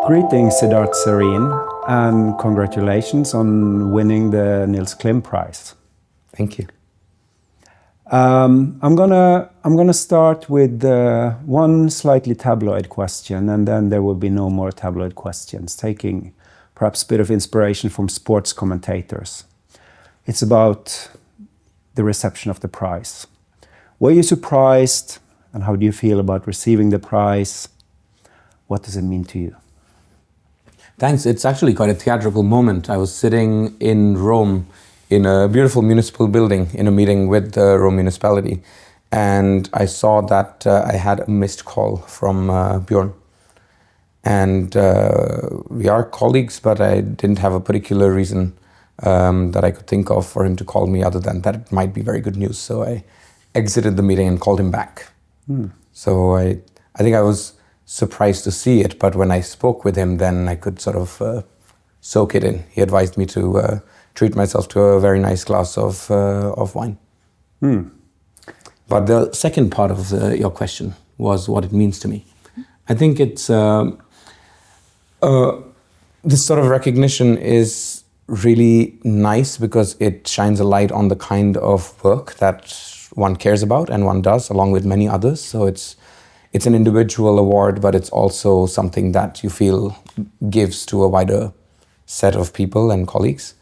Greetings, Siddharth Sareen, and congratulations on winning the Nils Klim Prize. Thank you. I'm gonna start with one slightly tabloid question, and then there will be no more tabloid questions, taking perhaps a bit of inspiration from sports commentators. It's about the reception of the prize. Were you surprised, and how do you feel about receiving the prize? What does it mean to you? Thanks. It's actually quite a theatrical moment. I was sitting in Rome in a beautiful municipal building in a meeting with the Rome municipality, and I saw that I had a missed call from Bjorn. And we are colleagues, but I didn't have a particular reason that I could think of for him to call me other than that it might be very good news. So I exited the meeting and called him back. So I think I was surprised to see it, but when I spoke with him, then I could sort of soak it in. He advised me to treat myself to a very nice glass of wine. But the second part of your question was what it means to me. I think it's this sort of recognition is really nice because it shines a light on the kind of work that one cares about and one does along with many others. So it's an individual award, but it's also something that you feel gives to a wider set of people and colleagues.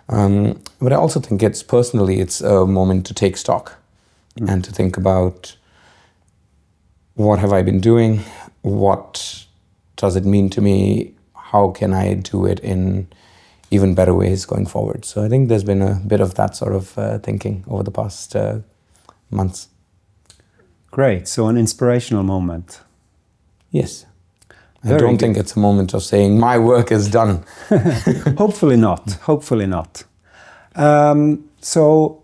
But I also think it's a moment to take stock and to think about what have I been doing? What does it mean to me? How can I do it in even better ways going forward? So I think there's been a bit of that sort of thinking over the past months. Great, so an inspirational moment. Yes. I don't think it's a moment of saying my work is done. Hopefully not, hopefully not. So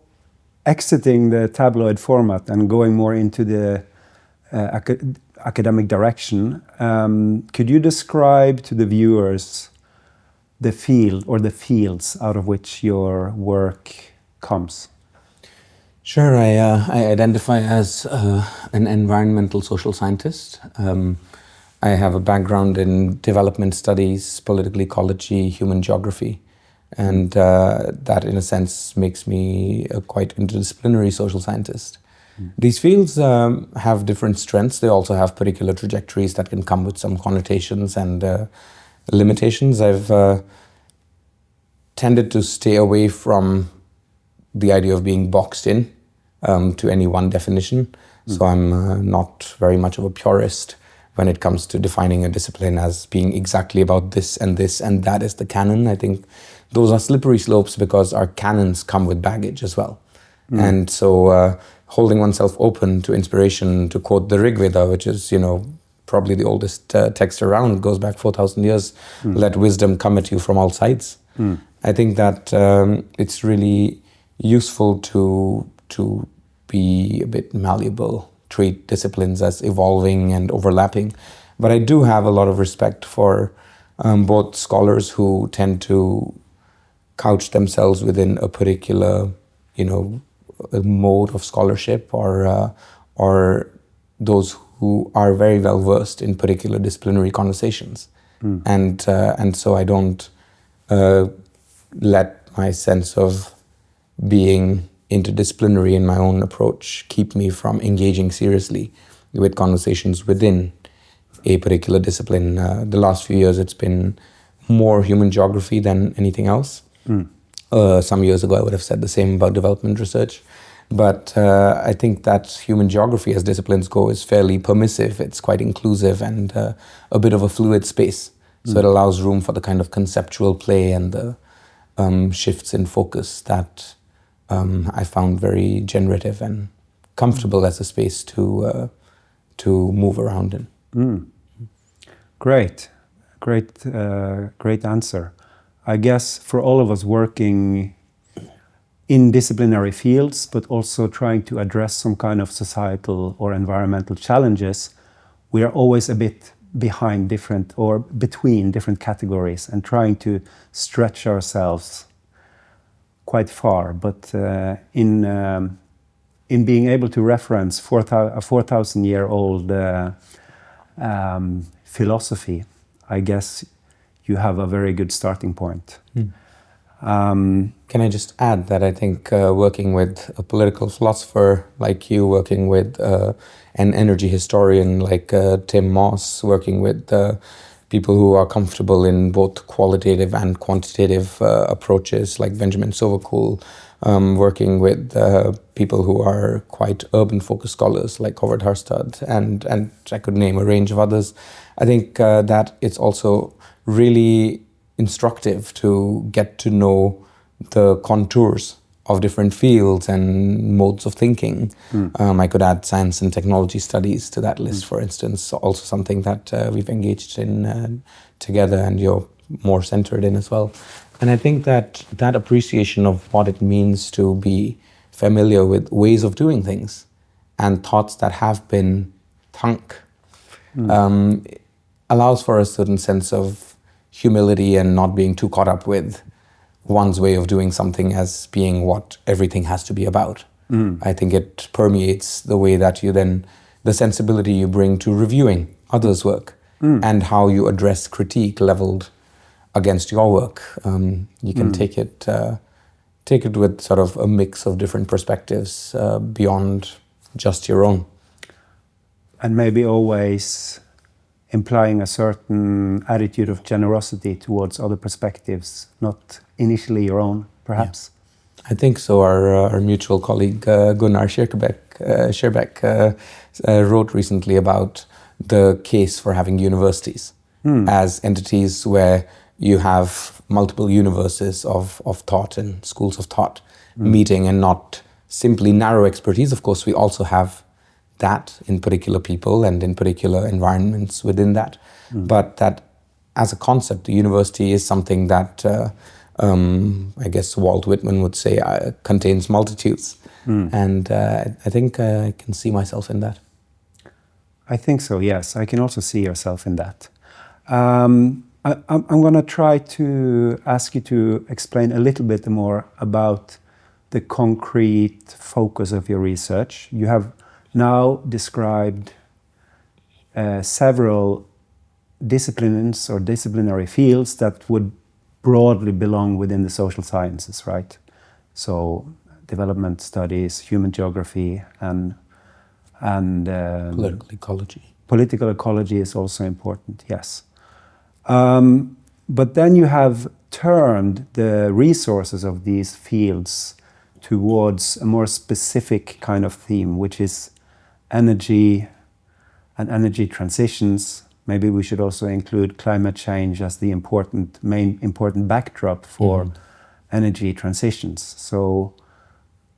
exiting the tabloid format and going more into the academic direction, could you describe to the viewers the field or the fields out of which your work comes? Sure, I identify as an environmental social scientist. I have a background in development studies, political ecology, human geography, and that in a sense makes me a quite interdisciplinary social scientist. These fields have different strengths. They also have particular trajectories that can come with some connotations and limitations. I've tended to stay away from the idea of being boxed in to any one definition. So I'm not very much of a purist when it comes to defining a discipline as being exactly about this, and that is the canon. I think those are slippery slopes because our canons come with baggage as well. And so holding oneself open to inspiration, to quote the Rig Veda, which is, probably the oldest text around, goes back 4,000 years, let wisdom come at you from all sides. I think that it's really useful to be a bit malleable, treat disciplines as evolving and overlapping. But I do have a lot of respect for both scholars who tend to couch themselves within a particular, a mode of scholarship, or those who are very well versed in particular disciplinary conversations. And so I don't let my sense of being interdisciplinary in my own approach keep me from engaging seriously with conversations within a particular discipline. The last few years it's been more human geography than anything else. Some years ago I would have said the same about development research, but I think that human geography as disciplines go is fairly permissive. It's quite inclusive and a bit of a fluid space. So it allows room for the kind of conceptual play and the shifts in focus that I found very generative and comfortable as a space to move around in. Great answer. I guess for all of us working in disciplinary fields, but also trying to address some kind of societal or environmental challenges, we are always a bit behind different or between different categories and trying to stretch ourselves quite far. But in being able to reference a 4,000-year-old philosophy, I guess you have a very good starting point. Can I just add that I think working with a political philosopher like you, working with an energy historian like Tim Moss, working with people who are comfortable in both qualitative and quantitative approaches like Benjamin Sovacool, working with people who are quite urban-focused scholars like Howard Harstad, and I could name a range of others. I think that it's also really instructive to get to know the contours of different fields and modes of thinking. I could add science and technology studies to that list, for instance, also something that we've engaged in together and you're more centered in as well. And I think that that appreciation of what it means to be familiar with ways of doing things and thoughts that have been thunk allows for a certain sense of humility and not being too caught up with one's way of doing something as being what everything has to be about. I think it permeates the way that you then, the sensibility you bring to reviewing others' work and how you address critique leveled against your work. You can take it with sort of a mix of different perspectives beyond just your own. And maybe always implying a certain attitude of generosity towards other perspectives, not initially your own, perhaps. Yeah. I think so. Our mutual colleague Gunnar Scheerbeck wrote recently about the case for having universities as entities where you have multiple universes of thought and schools of thought meeting, and not simply narrow expertise. Of course, we also have that in particular people and in particular environments within that. But that as a concept, the university is something that I guess Walt Whitman would say contains multitudes. And I think I can see myself in that. I think so, yes. I can also see yourself in that. I'm going to try to ask you to explain a little bit more about the concrete focus of your research. You have now described several disciplines or disciplinary fields that would broadly belong within the social sciences, right? So development studies, human geography, and Political ecology. Political ecology is also important, yes. But then you have turned the resources of these fields towards a more specific kind of theme, which is energy and energy transitions. Maybe we should also include climate change as the main important backdrop for energy transitions. So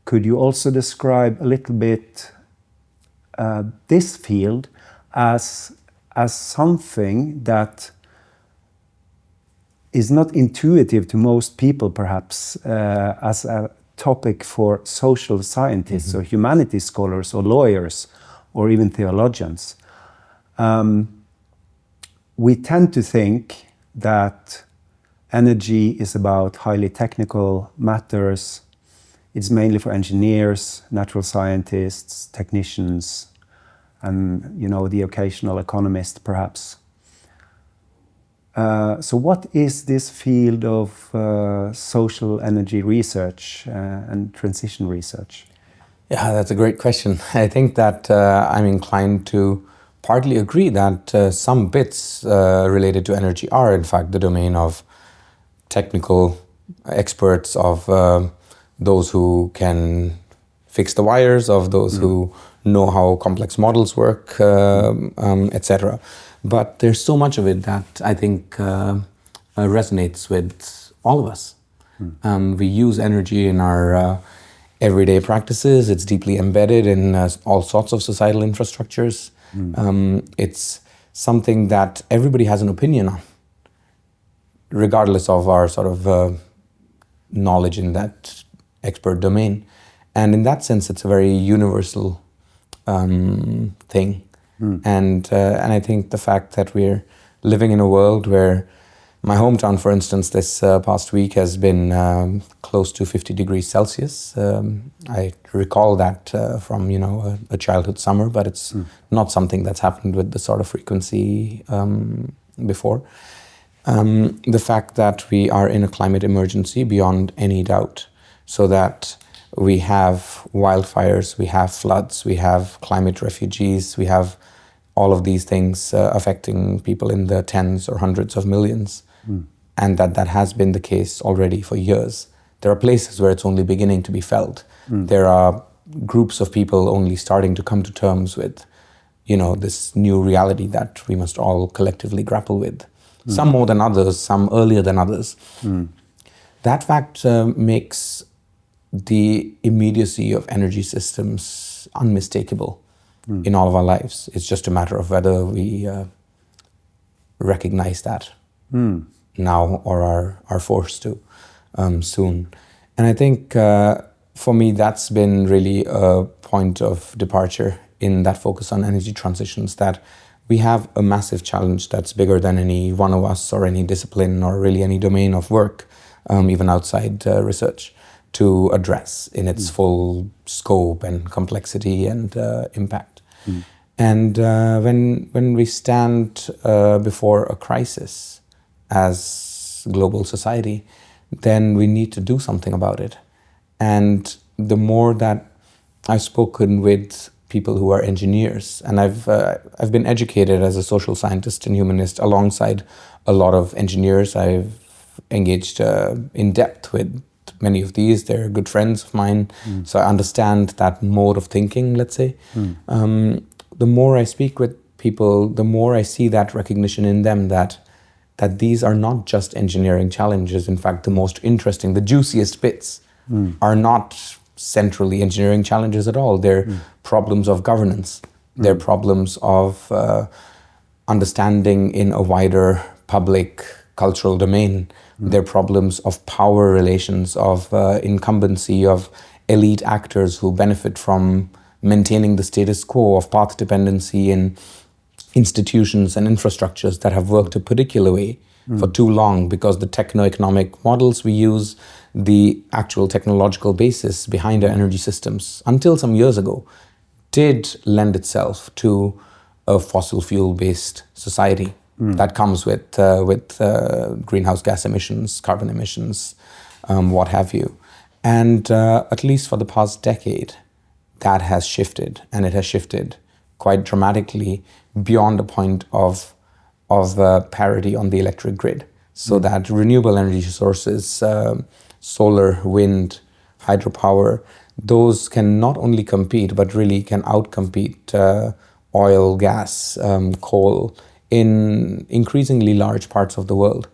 could you also describe a little bit this field as something that is not intuitive to most people, perhaps, as a topic for social scientists or humanities scholars or lawyers or even theologians? We tend to think that energy is about highly technical matters. It's mainly for engineers, natural scientists, technicians, and the occasional economist, perhaps. So what is this field of social energy research and transition research? Yeah, that's a great question. I think that I'm inclined to partly agree that some bits related to energy are in fact the domain of technical experts, of those who can fix the wires, of those who know how complex models work, etc. But there's so much of it that I think resonates with all of us. We use energy in our everyday practices. It's deeply embedded in all sorts of societal infrastructures. It's something that everybody has an opinion on, regardless of our sort of knowledge in that expert domain. And in that sense, it's a very universal thing. And I think the fact that we're living in a world where my hometown, for instance, this past week has been close to 50 degrees Celsius. I recall that from a childhood summer, but it's not something that's happened with the sort of frequency before. The fact that we are in a climate emergency beyond any doubt, so that we have wildfires, we have floods, we have climate refugees, we have all of these things affecting people in the tens or hundreds of millions, and that has been the case already for years. There are places where it's only beginning to be felt. There are groups of people only starting to come to terms with, this new reality that we must all collectively grapple with. Some more than others, some earlier than others. That fact makes the immediacy of energy systems unmistakable in all of our lives. It's just a matter of whether we recognize that now or are forced to soon. And I think for me, that's been really a point of departure in that focus on energy transitions, that we have a massive challenge that's bigger than any one of us or any discipline or really any domain of work, even outside research, to address in its full scope and complexity and impact. And when we stand before a crisis as global society, then we need to do something about it. And the more that I've spoken with people who are engineers, and I've been educated as a social scientist and humanist alongside a lot of engineers. I've engaged in depth with many of these. They're good friends of mine, so I understand that mode of thinking, let's say. The more I speak with people, the more I see that recognition in them that these are not just engineering challenges. In fact, the most interesting, the juiciest bits are not centrally engineering challenges at all. They're problems of governance. They're problems of understanding in a wider public cultural domain. They're problems of power relations, of incumbency, of elite actors who benefit from maintaining the status quo, of path dependency in institutions and infrastructures that have worked a particular way for too long, because the techno-economic models we use, the actual technological basis behind our energy systems, until some years ago, did lend itself to a fossil fuel-based society that comes with greenhouse gas emissions, carbon emissions, what have you. And at least for the past decade, that has shifted, and it has shifted quite dramatically beyond a point of parity on the electric grid. So that renewable energy sources, solar, wind, hydropower, those can not only compete, but really can outcompete oil, gas, coal in increasingly large parts of the world.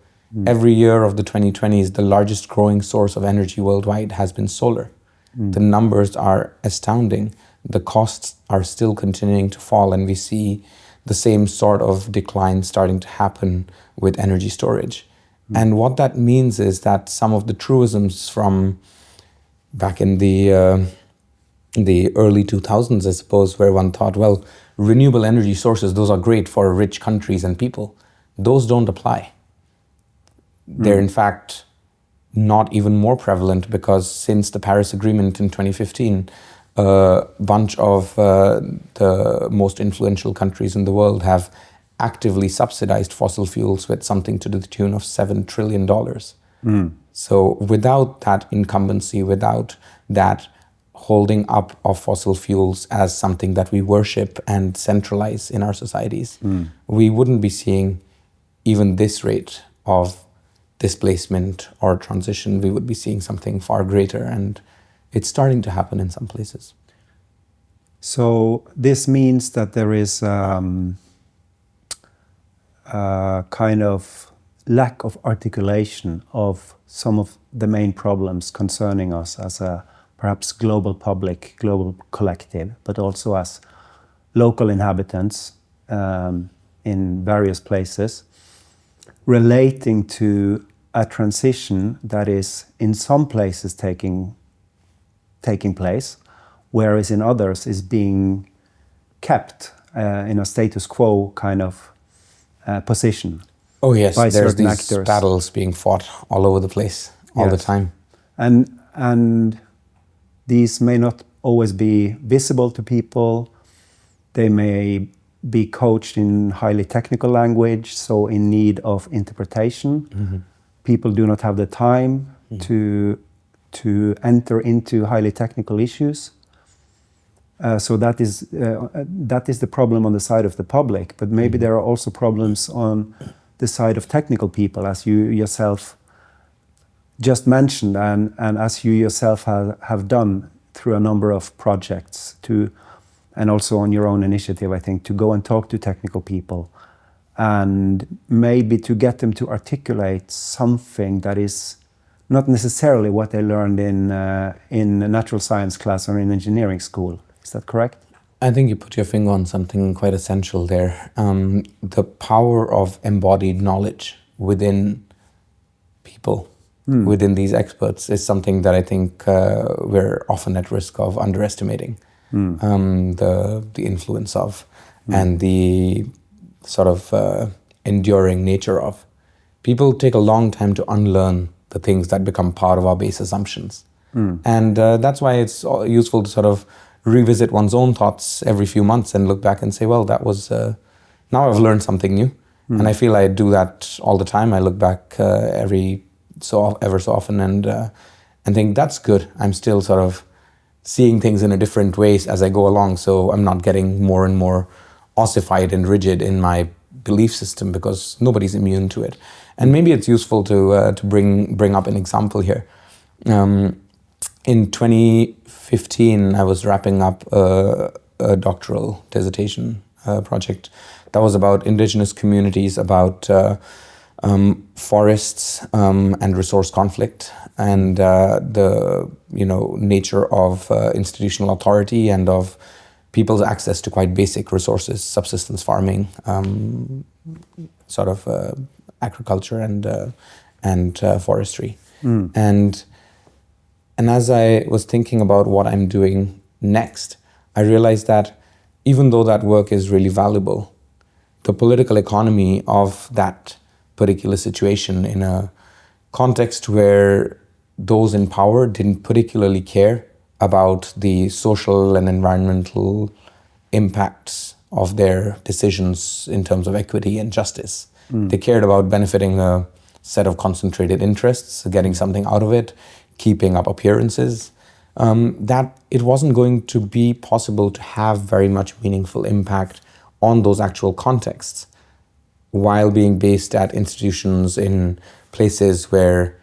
Every year of the 2020s, the largest growing source of energy worldwide has been solar. The numbers are astounding. The costs are still continuing to fall, and we see the same sort of decline starting to happen with energy storage. And what that means is that some of the truisms from back in the early 2000s, I suppose, where one thought, well, renewable energy sources, those are great for rich countries and people. Those don't apply. They're in fact not even more prevalent, because since the Paris Agreement in 2015, a bunch of the most influential countries in the world have actively subsidized fossil fuels with something to the tune of $7 trillion. So without that incumbency, without that holding up of fossil fuels as something that we worship and centralize in our societies, we wouldn't be seeing even this rate of displacement or transition. We would be seeing something far greater, and it's starting to happen in some places. So this means that there is kind of lack of articulation of some of the main problems concerning us as a perhaps global public, global collective, but also as local inhabitants in various places, relating to a transition that is in some places taking place, whereas in others is being kept in a status quo kind of position. Oh yes, by there's certain these actors. battles being fought all over the place, all the time. And these may not always be visible to people. They may be coached in highly technical language, so in need of interpretation. People do not have the time to enter into highly technical issues. So that is the problem on the side of the public. But maybe there are also problems on the side of technical people, as you yourself just mentioned, and as you yourself have done through a number of projects, and also on your own initiative, I think, to go and talk to technical people and maybe to get them to articulate something that is not necessarily what they learned in a natural science class or in engineering school. Is that correct? I think you put your finger on something quite essential there. The power of embodied knowledge within people, within these experts, is something that I think we're often at risk of underestimating. The influence of and the sort of enduring nature of. People take a long time to unlearn the things that become part of our base assumptions. And that's why it's useful to sort of revisit one's own thoughts every few months and look back and say, well, that was, now I've learned something new. And I feel I do that all the time. I look back ever so often and think that's good. I'm still sort of seeing things in a different ways as I go along. So I'm not getting more and more ossified and rigid in my belief system, because nobody's immune to it. And maybe it's useful to bring up an example here. In 2015, I was wrapping up a doctoral dissertation project that was about indigenous communities, about forests and resource conflict, and the nature of institutional authority and of people's access to quite basic resources, subsistence farming, sort of agriculture and forestry. And as I was thinking about what I'm doing next, I realized that even though that work is really valuable, the political economy of that particular situation, in a context where those in power didn't particularly care about the social and environmental impacts of their decisions in terms of equity and justice. They cared about benefiting a set of concentrated interests, getting something out of it, keeping up appearances, that it wasn't going to be possible to have very much meaningful impact on those actual contexts while being based at institutions in places where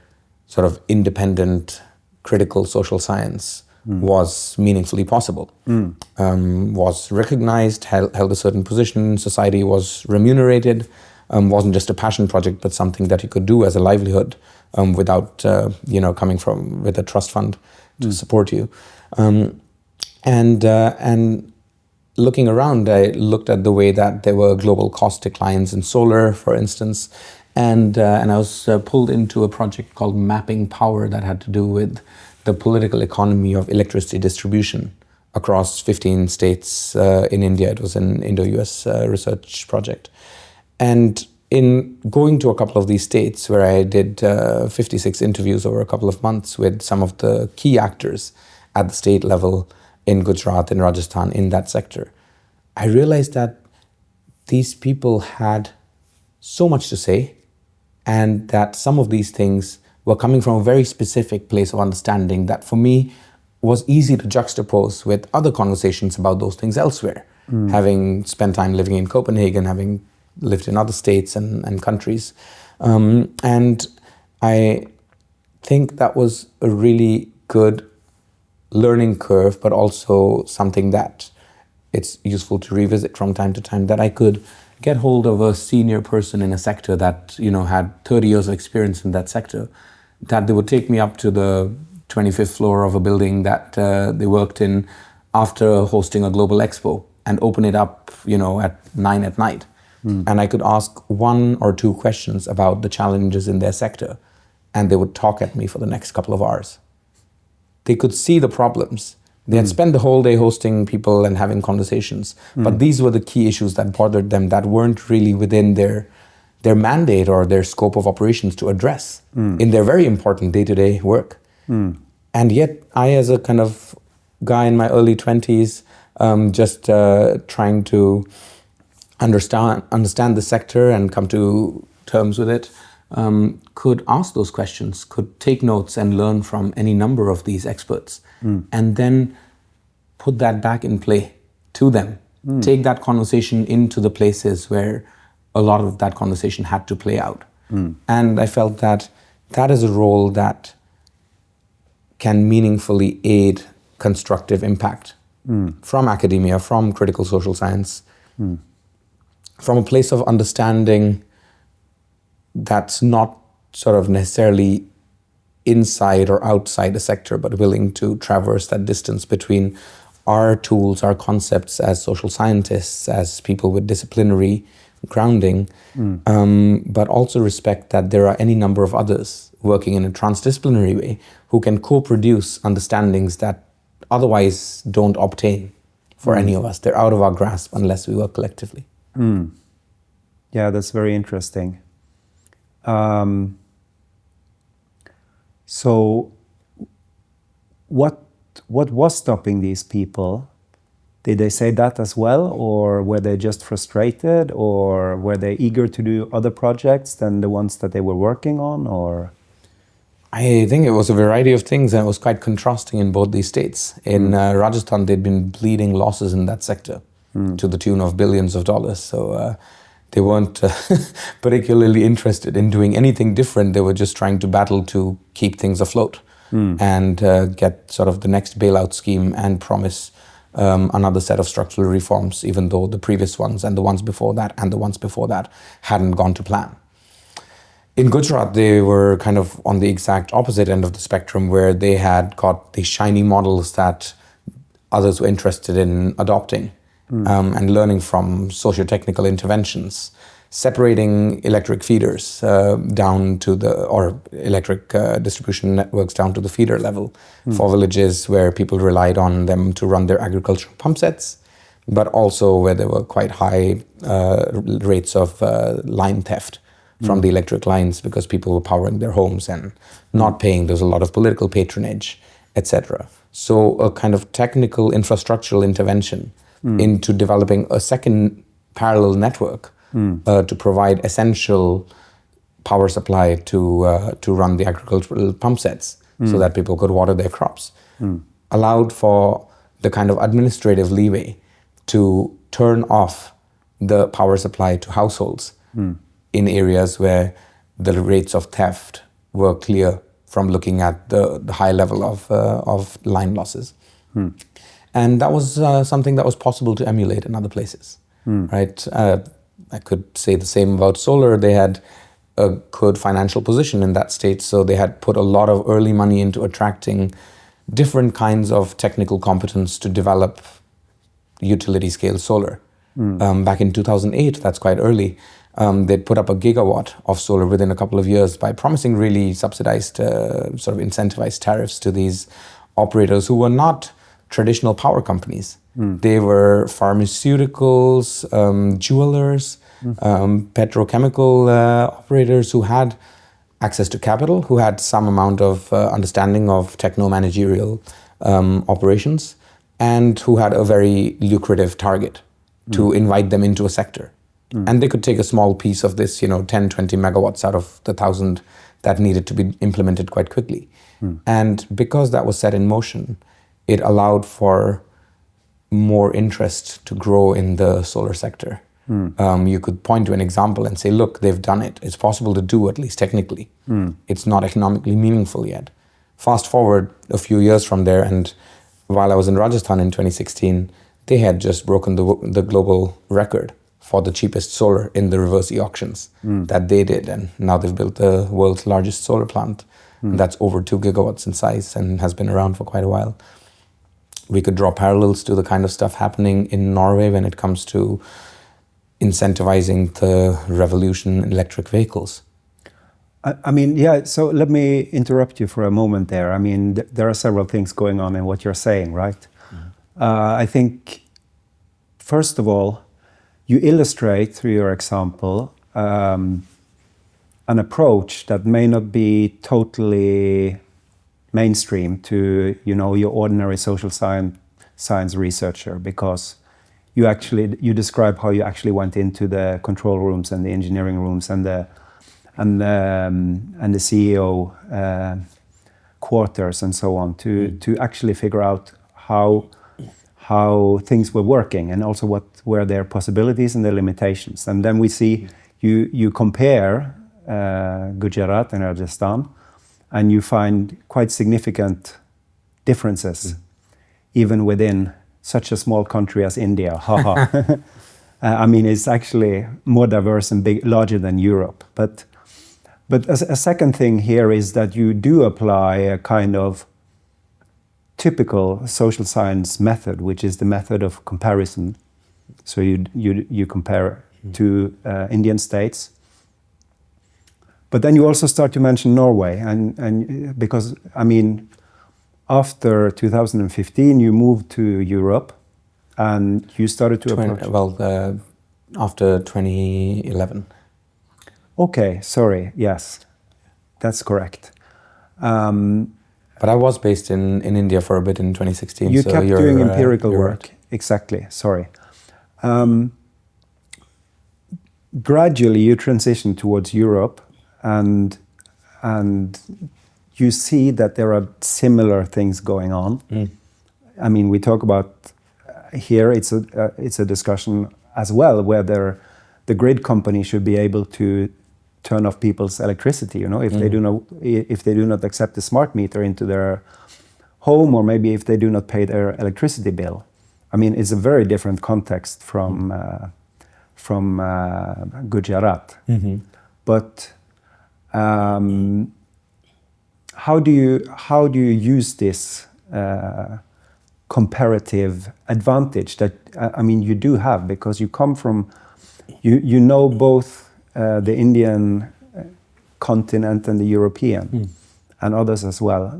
sort of independent, critical social science was meaningfully possible, was recognized, held a certain position in society, was remunerated, wasn't just a passion project, but something that you could do as a livelihood without, coming from with a trust fund to support you. And looking around, I looked at the way that there were global cost declines in solar, for instance, and I was pulled into a project called Mapping Power that had to do with the political economy of electricity distribution across 15 states in India. It was an Indo-US research project. And in going to a couple of these states, where I did 56 interviews over a couple of months with some of the key actors at the state level in Gujarat and Rajasthan in that sector, I realized that these people had so much to say, and that some of these things were coming from a very specific place of understanding that for me was easy to juxtapose with other conversations about those things elsewhere. Having spent time living in Copenhagen, having lived in other states and countries. And I think that was a really good learning curve, but also something that it's useful to revisit from time to time, that I could get hold of a senior person in a sector that, had 30 years of experience in that sector, that they would take me up to the 25th floor of a building that they worked in after hosting a global expo, and open it up, at 9 at night. And I could ask 1 or 2 questions about the challenges in their sector, and they would talk at me for the next couple of hours. They could see the problems. They had spent the whole day hosting people and having conversations, but these were the key issues that bothered them, that weren't really within their mandate or their scope of operations to address in their very important day-to-day work. And yet I, as a kind of guy in my early 20s, just trying to understand the sector and come to terms with it, could ask those questions, could take notes and learn from any number of these experts, and then put that back in play to them. Take that conversation into the places where a lot of that conversation had to play out. And I felt that that is a role that can meaningfully aid constructive impact from academia, from critical social science, from a place of understanding that's not sort of necessarily inside or outside a sector, but willing to traverse that distance between our tools, our concepts as social scientists, as people with disciplinary grounding, but also respect that there are any number of others working in a transdisciplinary way who can co-produce understandings that otherwise don't obtain for any of us. They're out of our grasp unless we work collectively. Yeah, that's very interesting. So what was stopping these people? Did they say that as well, or were they just frustrated, or were they eager to do other projects than the ones that they were working on, or? I think it was a variety of things, and it was quite contrasting in both these states. In Rajasthan, they'd been bleeding losses in that sector to the tune of billions of dollars. So they weren't particularly interested in doing anything different. They were just trying to battle to keep things afloat and get sort of the next bailout scheme and promise another set of structural reforms, even though the previous ones and the ones before that and the ones before that hadn't gone to plan. In Gujarat, they were kind of on the exact opposite end of the spectrum, where they had got these shiny models that others were interested in adopting and learning from socio-technical interventions, separating electric feeders down to or electric distribution networks down to the feeder level for villages where people relied on them to run their agricultural pump sets, but also where there were quite high rates of line theft from the electric lines because people were powering their homes and not paying. There was a lot of political patronage, etc. So a kind of technical infrastructural intervention into developing a second parallel network to provide essential power supply to run the agricultural pump sets so that people could water their crops, allowed for the kind of administrative leeway to turn off the power supply to households in areas where the rates of theft were clear from looking at the high level of line losses. And that was something that was possible to emulate in other places, right? I could say the same about solar. They had a good financial position in that state, so they had put a lot of early money into attracting different kinds of technical competence to develop utility scale solar. Back in 2008, that's quite early, they'd put up 1 gigawatt of solar within a couple of years by promising really subsidized, sort of incentivized tariffs to these operators who were not traditional power companies. They were pharmaceuticals, jewelers, petrochemical operators who had access to capital, who had some amount of understanding of techno-managerial operations, and who had a very lucrative target to invite them into a sector. And they could take a small piece of this, 10, 20 megawatts out of the 1,000 that needed to be implemented quite quickly. And because that was set in motion, it allowed for more interest to grow in the solar sector. You could point to an example and say, look, they've done it. It's possible to do, at least technically. It's not economically meaningful yet. Fast forward a few years from there, and while I was in Rajasthan in 2016, they had just broken the global record for the cheapest solar in the reverse e-auctions that they did. And now they've built the world's largest solar plant. That's over 2 gigawatts in size and has been around for quite a while. We could draw parallels to the kind of stuff happening in Norway when it comes to incentivizing the revolution in electric vehicles. I mean, yeah, so let me interrupt you for a moment there. I mean, there are several things going on in what you're saying, right? I think, first of all, you illustrate through your example an approach that may not be totally mainstream to your ordinary social science researcher, because you describe how you actually went into the control rooms and the engineering rooms and the CEO quarters and so on to actually figure out how things were working, and also what were their possibilities and their limitations. And then we see you compare Gujarat and Rajasthan, and you find quite significant differences, even within such a small country as India. I mean, it's actually more diverse and larger than Europe. But a second thing here is that you do apply a kind of typical social science method, which is the method of comparison. So you compare to Indian states. But then you also start to mention Norway, and because, I mean, after 2015, you moved to Europe, and you started to approach... After 2011. Okay, sorry, yes, that's correct. But I was based in India for a bit in 2016. You kept doing empirical work, right. Exactly, sorry. Gradually, you transition towards Europe, and you see that there are similar things going on. I mean, we talk about here, it's a discussion as well, whether the grid company should be able to turn off people's electricity, you know, if they do not accept the smart meter into their home, or maybe if they do not pay their electricity bill. I mean, it's a very different context from Gujarat. But how do you use this comparative advantage that I mean you do have, because you come from you know both the Indian continent and the European and others as well.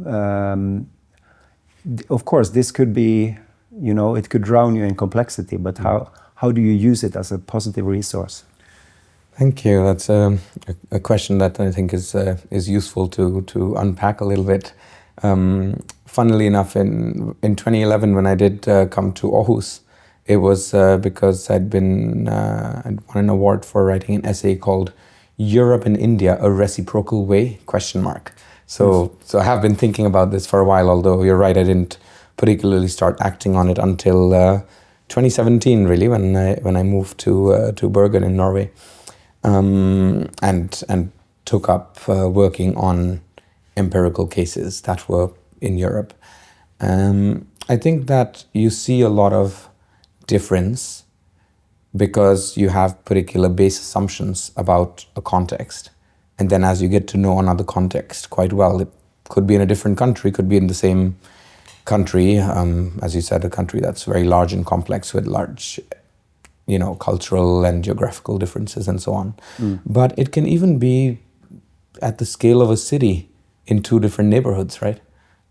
Of course, this could be, you know, it could drown you in complexity, but how do you use it as a positive resource? Thank you. That's a question that I think is useful to unpack a little bit. Funnily enough, in 2011, when I did come to Aarhus, it was because I'd won an award for writing an essay called "Europe and India: A Reciprocal Way?" ? So I have been thinking about this for a while. Although you're right, I didn't particularly start acting on it until 2017, really, when I moved to Bergen in Norway. And took up working on empirical cases that were in Europe. I think that you see a lot of difference because you have particular base assumptions about a context. And then as you get to know another context quite well, it could be in a different country, could be in the same country, as you said, a country that's very large and complex with large, you know, cultural and geographical differences and so on. But it can even be at the scale of a city in two different neighborhoods, right?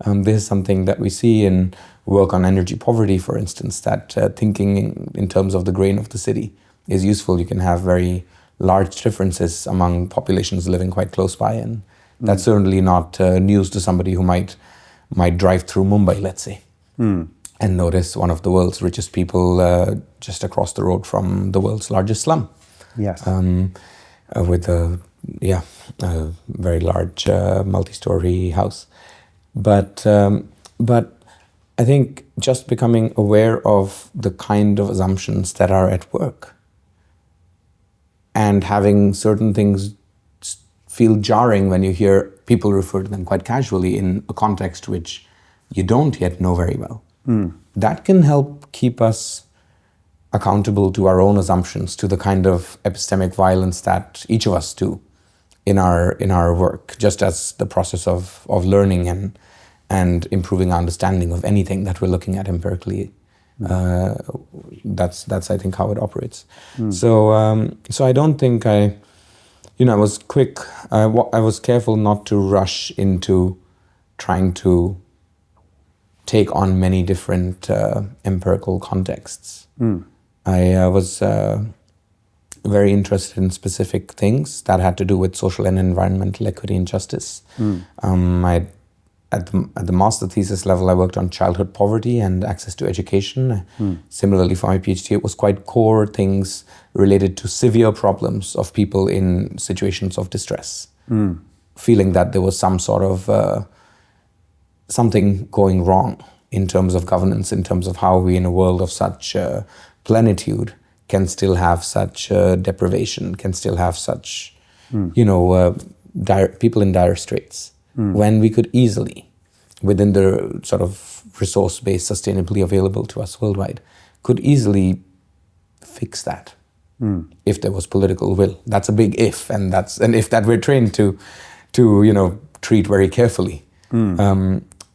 This is something that we see in work on energy poverty, for instance, that thinking in terms of the grain of the city is useful. You can have very large differences among populations living quite close by, and that's certainly not news to somebody who might drive through Mumbai, let's say, and notice one of the world's richest people just across the road from the world's largest slum. Yes. With a very large multi-story house. But I think just becoming aware of the kind of assumptions that are at work and having certain things feel jarring when you hear people refer to them quite casually in a context which you don't yet know very well. That can help keep us accountable to our own assumptions, to the kind of epistemic violence that each of us do in our work, just as the process of learning and improving our understanding of anything that we're looking at empirically. That's I think how it operates. So I don't think I was quick. I was careful not to rush into trying to take on many different empirical contexts. I was very interested in specific things that had to do with social and environmental equity and justice. I'd at the master thesis level, I worked on childhood poverty and access to education. Similarly, for my PhD, it was quite core things related to severe problems of people in situations of distress, feeling that there was some sort of something going wrong in terms of governance, in terms of how we, in a world of such plenitude, can still have such deprivation, can still have such, people in dire straits. When we could easily, within the sort of resource base sustainably available to us worldwide, could easily fix that if there was political will. That's a big if, and if that we're trained to treat very carefully.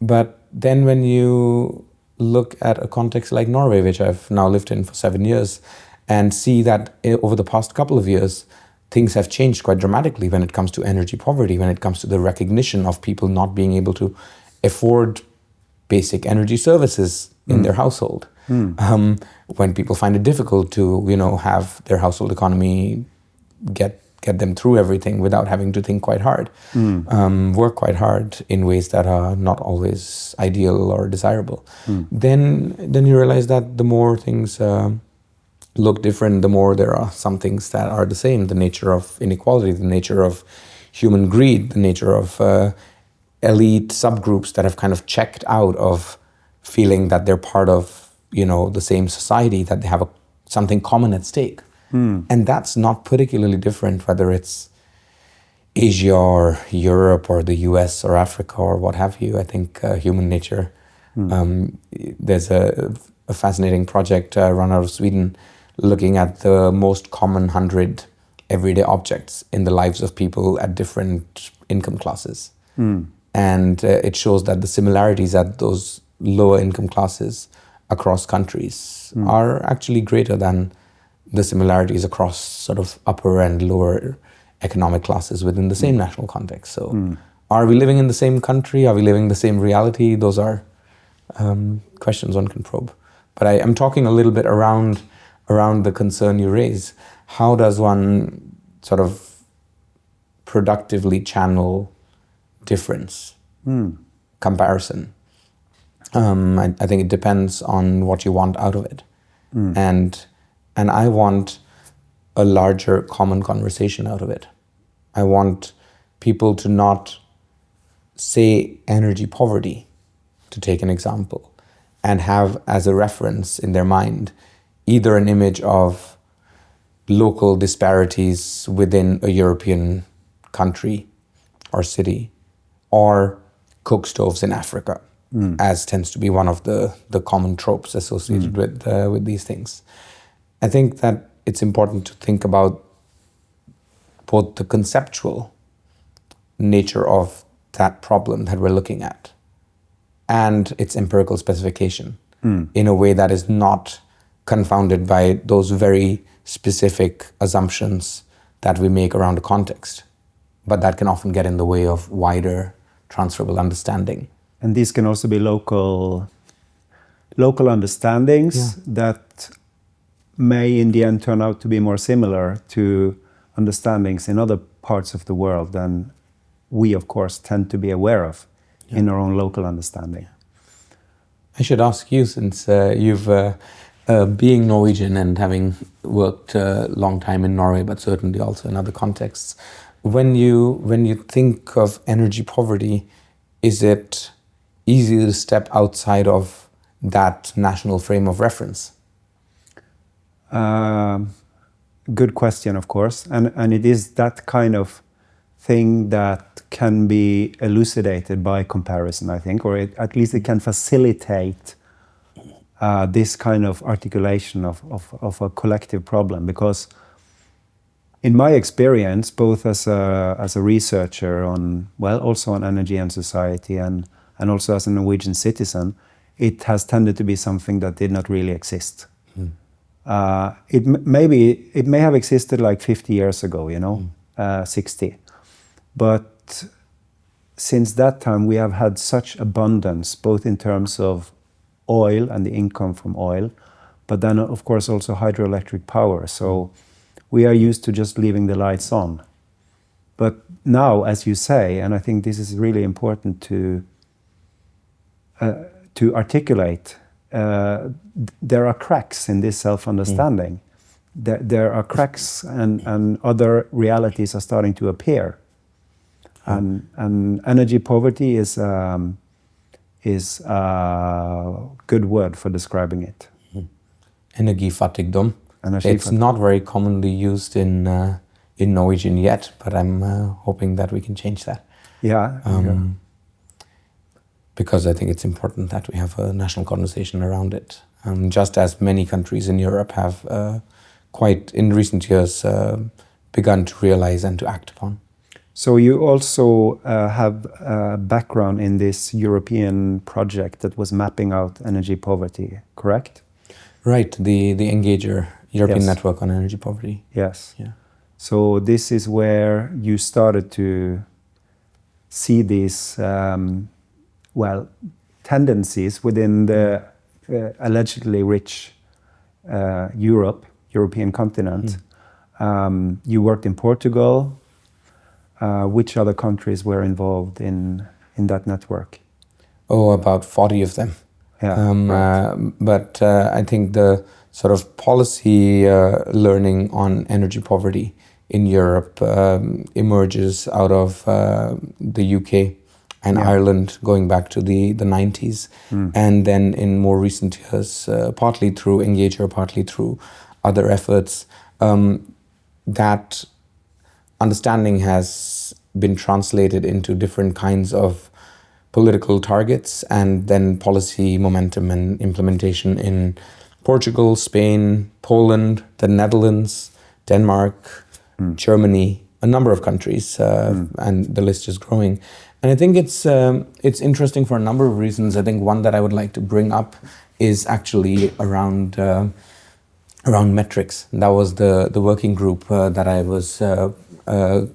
But then when you look at a context like Norway, which I've now lived in for 7 years, and see that over the past couple of years, things have changed quite dramatically when it comes to energy poverty, when it comes to the recognition of people not being able to afford basic energy services in their household. When people find it difficult to, have their household economy get them through everything without having to think quite hard, work quite hard in ways that are not always ideal or desirable. Then you realize that the more things look different, the more there are some things that are the same. The nature of inequality, the nature of human greed, the nature of elite subgroups that have kind of checked out of feeling that they're part of, the same society, that they have something common at stake. And that's not particularly different whether it's Asia or Europe or the US or Africa or what have you. I think human nature, there's a fascinating project run out of Sweden looking at the most common 100 everyday objects in the lives of people at different income classes. And it shows that the similarities at those lower income classes across countries are actually greater than the similarities across sort of upper and lower economic classes within the same national context. So are we living in the same country? Are we living the same reality? Those are questions one can probe. But I'm talking a little bit around the concern you raise. How does one sort of productively channel difference, comparison? I think it depends on what you want out of it. And I want a larger common conversation out of it. I want people to not say energy poverty, to take an example, and have as a reference in their mind either an image of local disparities within a European country or city, or cook stoves in Africa, as tends to be one of the common tropes associated with these things. I think that it's important to think about both the conceptual nature of that problem that we're looking at and its empirical specification in a way that is not confounded by those very specific assumptions that we make around a context, but that can often get in the way of wider transferable understanding. And these can also be local understandings that may in the end turn out to be more similar to understandings in other parts of the world than we, of course, tend to be aware of in our own local understanding. I should ask you, since you've being Norwegian and having worked a long time in Norway, but certainly also in other contexts, when you think of energy poverty, is it easy to step outside of that national frame of reference? Good question, of course. And it is that kind of thing that can be elucidated by comparison, I think, or at least it can facilitate this kind of articulation of a collective problem. Because in my experience, both as a researcher also on energy and society and also as a Norwegian citizen, it has tended to be something that did not really exist. It may have existed like 50 years ago, 60. But since that time, we have had such abundance, both in terms of oil and the income from oil, but then, of course, also hydroelectric power. So we are used to just leaving the lights on. But now, as you say, and I think this is really important to to articulate, there are cracks in this self-understanding. There are cracks, and other realities are starting to appear. And energy poverty is a good word for describing it. Energifattigdom. It's not very commonly used in Norwegian yet, but I'm hoping that we can change that. Yeah. Because I think it's important that we have a national conversation around it. Just as many countries in Europe have quite in recent years begun to realize and to act upon. So you also have a background in this European project that was mapping out energy poverty, correct? Right, the Engager, European Network on Energy Poverty. Yes. Yeah. So this is where you started to see these, tendencies within the allegedly rich European continent. You worked in Portugal. Which other countries were involved in that network? Oh, about 40 of them. Yeah, right. But I think the sort of policy learning on energy poverty in Europe emerges out of the UK and Ireland going back to the 90s. And then in more recent years, partly through Engager, partly through other efforts, that understanding has been translated into different kinds of political targets and then policy momentum and implementation in Portugal, Spain, Poland, the Netherlands, Denmark, Germany, a number of countries, and the list is growing. And I think it's interesting for a number of reasons. I think one that I would like to bring up is actually around metrics. That was the working group that I was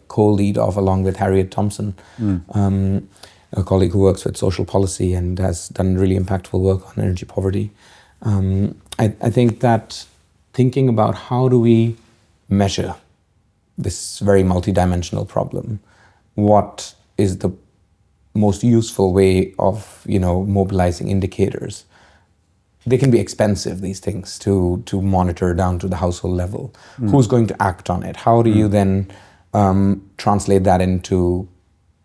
co-lead of along with Harriet Thompson, a colleague who works with social policy and has done really impactful work on energy poverty. I think that thinking about how do we measure this very multidimensional problem, what is the most useful way of mobilizing indicators? They can be expensive, these things, to monitor down to the household level. Who's going to act on it? How do you then translate that into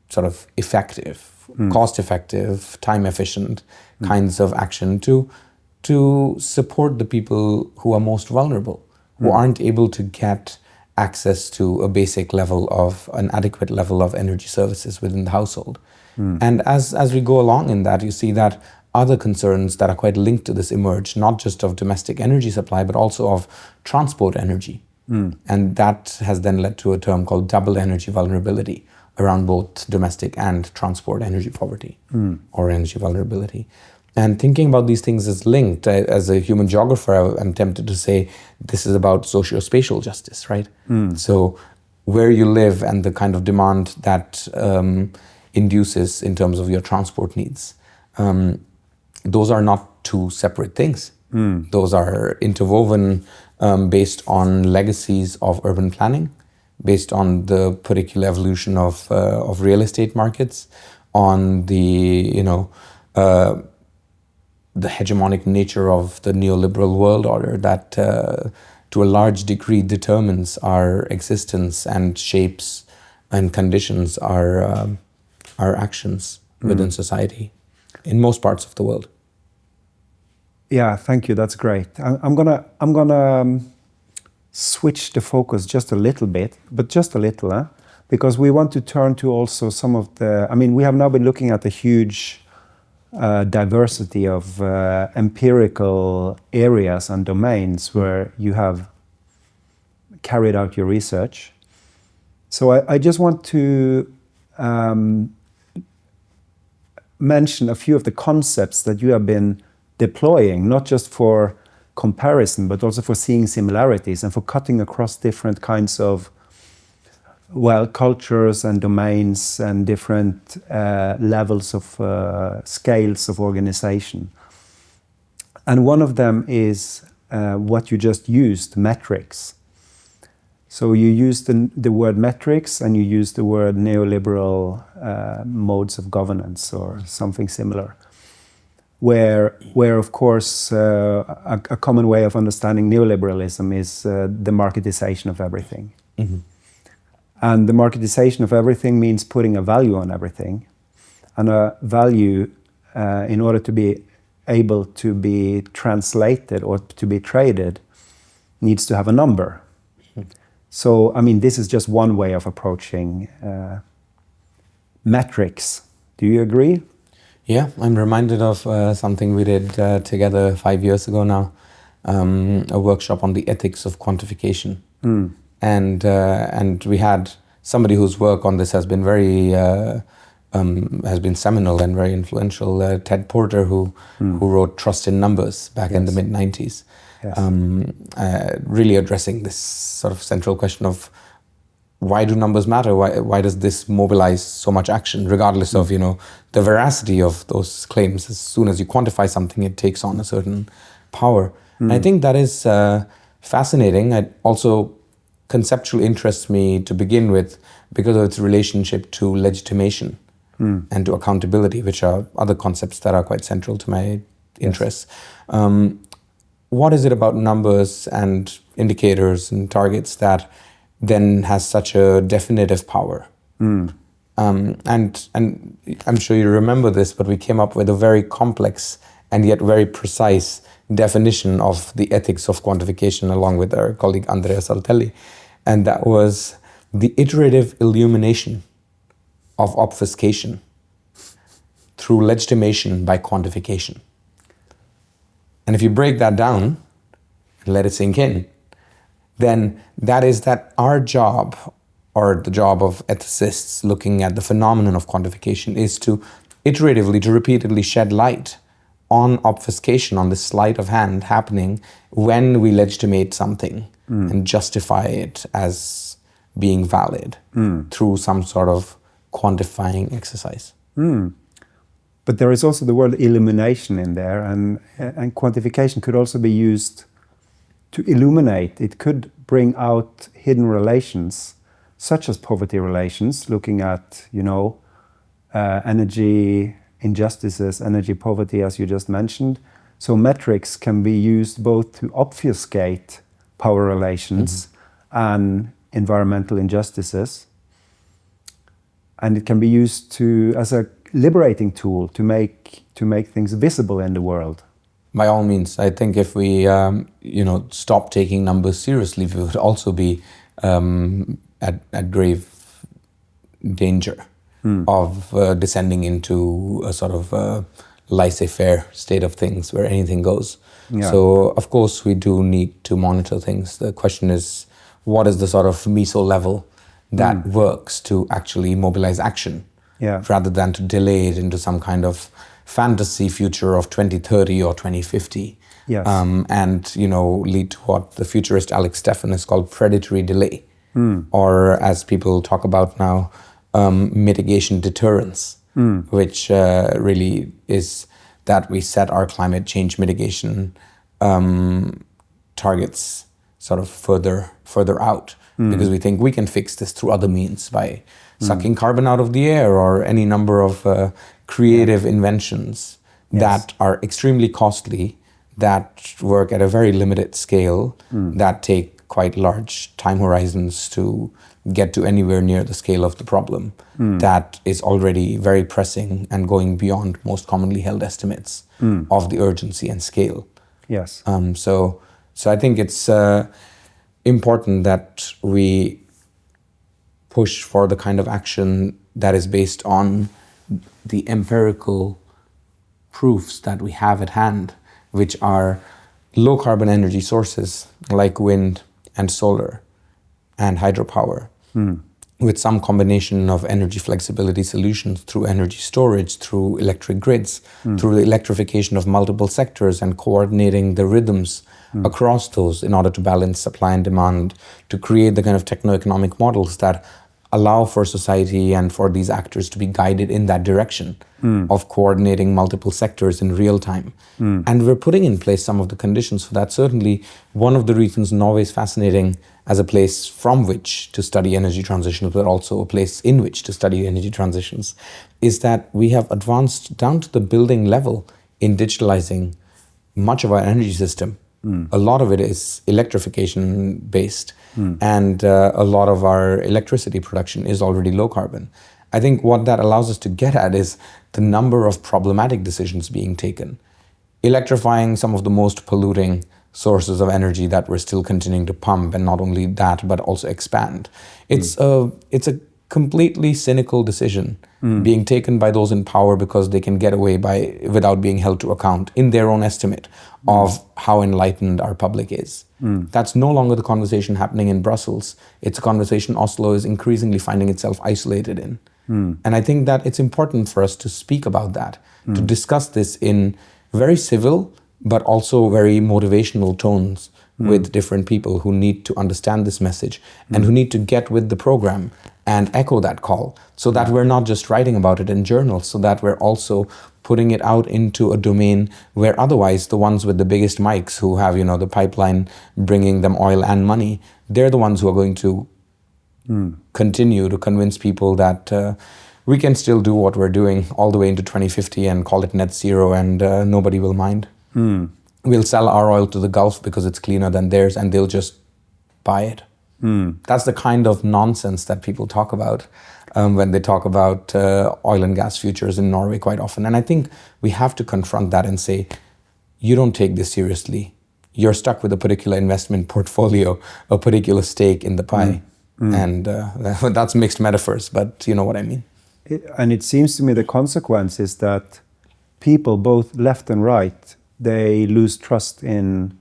sort of effective, cost-effective, time-efficient kinds of action to support the people who are most vulnerable, who aren't able to get access to a basic level of, an adequate level of energy services within the household. And as we go along in that, you see that other concerns that are quite linked to this emerge, not just of domestic energy supply, but also of transport energy. And that has then led to a term called double energy vulnerability around both domestic and transport energy poverty or energy vulnerability. And thinking about these things as linked, as a human geographer, I'm tempted to say this is about socio-spatial justice, right? So where you live and the kind of demand that induces in terms of your transport needs, those are not two separate things. Those are interwoven based on legacies of urban planning, based on the particular evolution of real estate markets, on the the hegemonic nature of the neoliberal world order that to a large degree determines our existence and shapes and conditions our actions within society in most parts of the world. Yeah, thank you. That's great. I'm gonna switch the focus just a little bit, but just a little, because we want to turn to also some of the. I mean, we have now been looking at a huge diversity of empirical areas and domains where you have carried out your research. So I just want to mention a few of the concepts that you have been deploying, not just for comparison, but also for seeing similarities and for cutting across different kinds of, cultures and domains and different levels of scales of organization. And one of them is what you just used, metrics. So you used the word metrics and you used the word neoliberal modes of governance or something similar. where of course a common way of understanding neoliberalism is the marketization of everything. Mm-hmm. And the marketization of everything means putting a value on everything. And a value, in order to be able to be translated or to be traded, needs to have a number. So, I mean, this is just one way of approaching metrics. Do you agree? Yeah, I'm reminded of something we did together 5 years ago now, a workshop on the ethics of quantification. Mm. And we had somebody whose work on this has been very has been seminal and very influential, Ted Porter, who wrote Trust in Numbers back in the mid-90s, really addressing this sort of central question of why do numbers matter? Why does this mobilize so much action, regardless of the veracity of those claims? As soon as you quantify something, it takes on a certain power. And I think that is fascinating. It also conceptually interests me to begin with because of its relationship to legitimation and to accountability, which are other concepts that are quite central to my interests. What is it about numbers and indicators and targets that then has such a definitive power? And I'm sure you remember this, but we came up with a very complex and yet very precise definition of the ethics of quantification along with our colleague Andrea Saltelli. And that was the iterative illumination of obfuscation through legitimation by quantification. And if you break that down and let it sink in, then that is that our job, or the job of ethicists looking at the phenomenon of quantification, is to iteratively, to repeatedly shed light on obfuscation, on the sleight of hand happening when we legitimate something and justify it as being valid through some sort of quantifying exercise. But there is also the word illumination in there, and quantification could also be used to illuminate. It could bring out hidden relations, such as poverty relations, looking at, energy injustices, energy poverty, as you just mentioned. So metrics can be used both to obfuscate power relations and environmental injustices. And it can be used as a liberating tool to make things visible in the world. By all means, I think if we stop taking numbers seriously, we would also be at grave danger of descending into a sort of laissez-faire state of things where anything goes. Yeah. So, of course, we do need to monitor things. The question is, what is the sort of meso level that works to actually mobilize action rather than to delay it into some kind of fantasy future of 2030 or 2050, and lead to what the futurist Alex Steffen has called predatory delay, or as people talk about now, mitigation deterrence, which really is that we set our climate change mitigation targets sort of further out because we think we can fix this through other means by sucking carbon out of the air or any number of creative inventions that are extremely costly, that work at a very limited scale, that take quite large time horizons to get to anywhere near the scale of the problem that is already very pressing and going beyond most commonly held estimates of the urgency and scale. Yes. So I think it's important that we push for the kind of action that is based on the empirical proofs that we have at hand, which are low carbon energy sources like wind and solar and hydropower, with some combination of energy flexibility solutions through energy storage, through electric grids, through the electrification of multiple sectors and coordinating the rhythms across those in order to balance supply and demand, to create the kind of techno-economic models that allow for society and for these actors to be guided in that direction of coordinating multiple sectors in real time. And we're putting in place some of the conditions for that. Certainly, one of the reasons Norway is fascinating as a place from which to study energy transitions, but also a place in which to study energy transitions, is that we have advanced down to the building level in digitalizing much of our energy system. A lot of it is electrification based, and a lot of our electricity production is already low carbon. I think what that allows us to get at is the number of problematic decisions being taken. Electrifying some of the most polluting sources of energy that we're still continuing to pump, and not only that, but also expand. It's a completely cynical decision being taken by those in power because they can get away without being held to account in their own estimate of how enlightened our public is. That's no longer the conversation happening in Brussels. It's a conversation Oslo is increasingly finding itself isolated in. And I think that it's important for us to speak about that, to discuss this in very civil, but also very motivational tones with different people who need to understand this message and who need to get with the program and echo that call, so that we're not just writing about it in journals, so that we're also putting it out into a domain where otherwise the ones with the biggest mics who have, the pipeline bringing them oil and money, they're the ones who are going to continue to convince people that we can still do what we're doing all the way into 2050 and call it net zero, and nobody will mind. We'll sell our oil to the Gulf because it's cleaner than theirs, and they'll just buy it. That's the kind of nonsense that people talk about when they talk about oil and gas futures in Norway quite often. And I think we have to confront that and say, you don't take this seriously. You're stuck with a particular investment portfolio, a particular stake in the pie. And that's mixed metaphors, but you know what I mean. And it seems to me the consequence is that people, both left and right, they lose trust in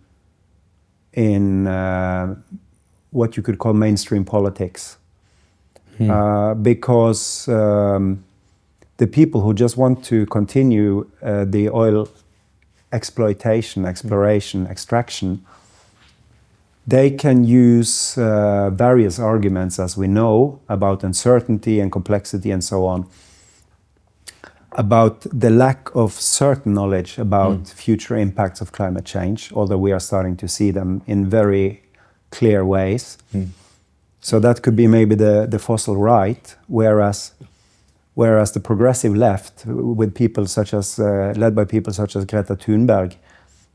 what you could call mainstream politics, because the people who just want to continue the oil exploitation, exploration, extraction, they can use various arguments, as we know, about uncertainty and complexity and so on, about the lack of certain knowledge about future impacts of climate change, although we are starting to see them in very clear ways. So that could be maybe the fossil right, whereas the progressive left, with people such as led by people such as Greta Thunberg,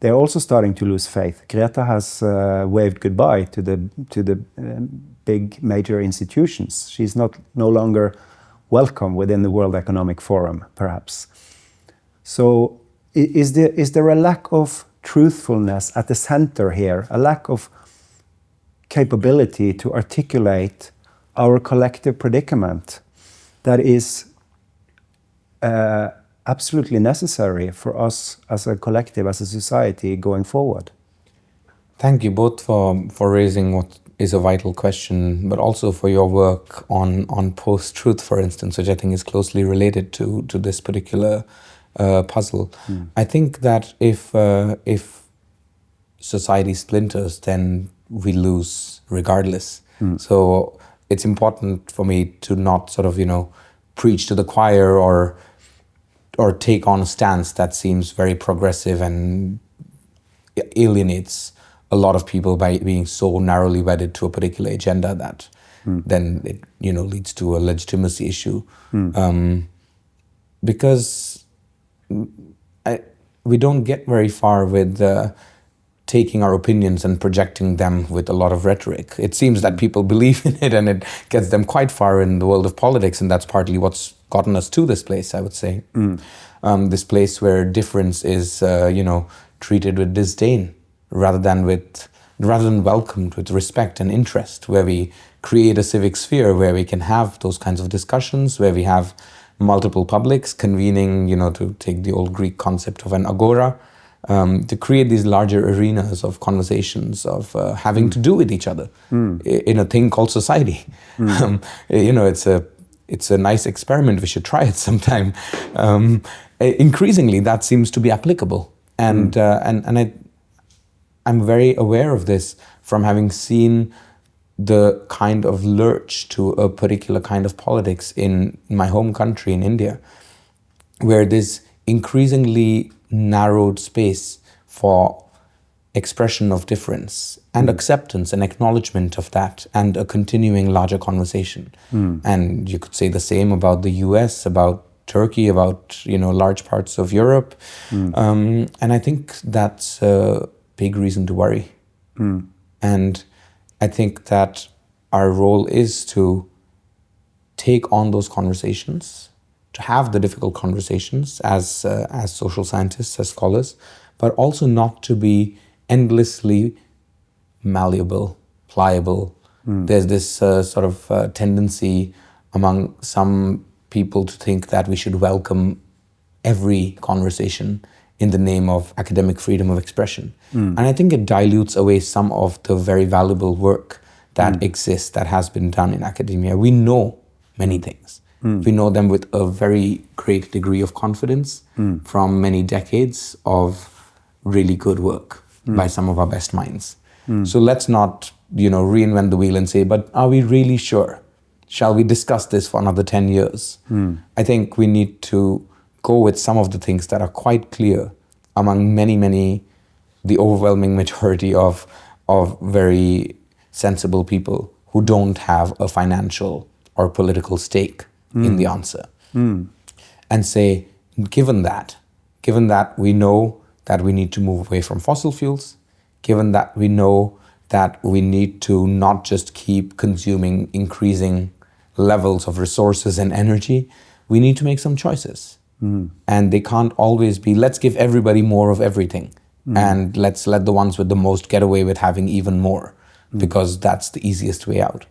they're also starting to lose faith. Greta has waved goodbye to the big major institutions. She's no longer welcome within the World Economic Forum, perhaps. So is there a lack of truthfulness at the center here, a lack of capability to articulate our collective predicament that is absolutely necessary for us as a collective, as a society going forward? Thank you both for raising what is a vital question, but also for your work on post-truth, for instance, which I think is closely related to this particular puzzle. I think that if society splinters, then we lose regardless. So it's important for me to not sort of, preach to the choir or take on a stance that seems very progressive and alienates a lot of people by being so narrowly wedded to a particular agenda that then it leads to a legitimacy issue. Because we don't get very far with taking our opinions and projecting them with a lot of rhetoric. It seems that people believe in it and it gets them quite far in the world of politics, and that's partly what's gotten us to this place, I would say. This place where difference is, treated with disdain rather than welcomed with respect and interest, where we create a civic sphere where we can have those kinds of discussions, where we have multiple publics convening, to take the old Greek concept of an agora, to create these larger arenas of conversations, of having to do with each other in a thing called society. It's a nice experiment. We should try it sometime. Increasingly, that seems to be applicable, and I'm very aware of this from having seen the kind of lurch to a particular kind of politics in my home country, in India, where this increasingly narrowed space for expression of difference and acceptance and acknowledgement of that, and a continuing larger conversation. And you could say the same about the US, about Turkey, about large parts of Europe, and I think that's a big reason to worry. And I think that our role is to take on those conversations, to have the difficult conversations as social scientists, as scholars, but also not to be endlessly malleable, pliable. There's this sort of tendency among some people to think that we should welcome every conversation in the name of academic freedom of expression. And I think it dilutes away some of the very valuable work that exists, that has been done in academia. We know many things. We know them with a very great degree of confidence from many decades of really good work by some of our best minds. So let's not, reinvent the wheel and say, but are we really sure? Shall we discuss this for another 10 years? I think we need to go with some of the things that are quite clear among many, the overwhelming majority of very sensible people who don't have a financial or political stake in the answer. And say, given that we know that we need to move away from fossil fuels, given that we know that we need to not just keep consuming increasing levels of resources and energy, we need to make some choices. And they can't always be, let's give everybody more of everything, and let's let the ones with the most get away with having even more, because that's the easiest way out.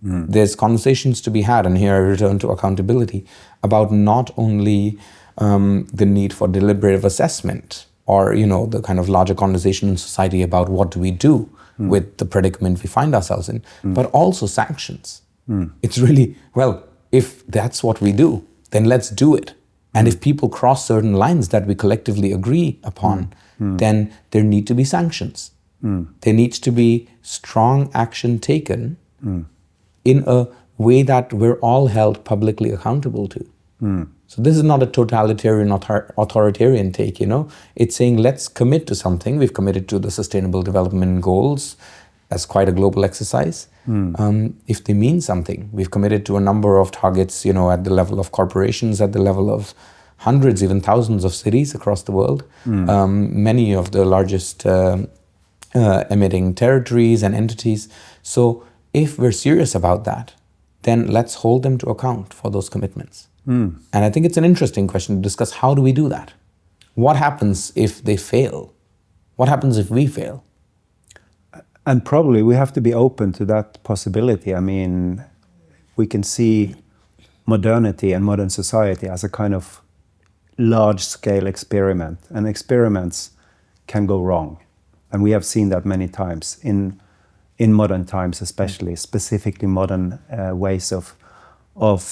There's conversations to be had, and here I return to accountability, about not only the need for deliberative assessment, or the kind of larger conversation in society about what do we do with the predicament we find ourselves in, but also sanctions. It's really, well, if that's what we do, then let's do it. And if people cross certain lines that we collectively agree upon, then there need to be sanctions. There needs to be strong action taken in a way that we're all held publicly accountable to. So this is not a totalitarian, authoritarian take, It's saying, let's commit to something. We've committed to the Sustainable Development Goals as quite a global exercise. If they mean something, we've committed to a number of targets, at the level of corporations, at the level of hundreds, even thousands of cities across the world. Many of the largest emitting territories and entities. So if we're serious about that, then let's hold them to account for those commitments. And I think it's an interesting question to discuss. How do we do that? What happens if they fail? What happens if we fail? And probably we have to be open to that possibility. I mean, we can see modernity and modern society as a kind of large-scale experiment. And experiments can go wrong. And we have seen that many times in modern times, especially, specifically modern ways of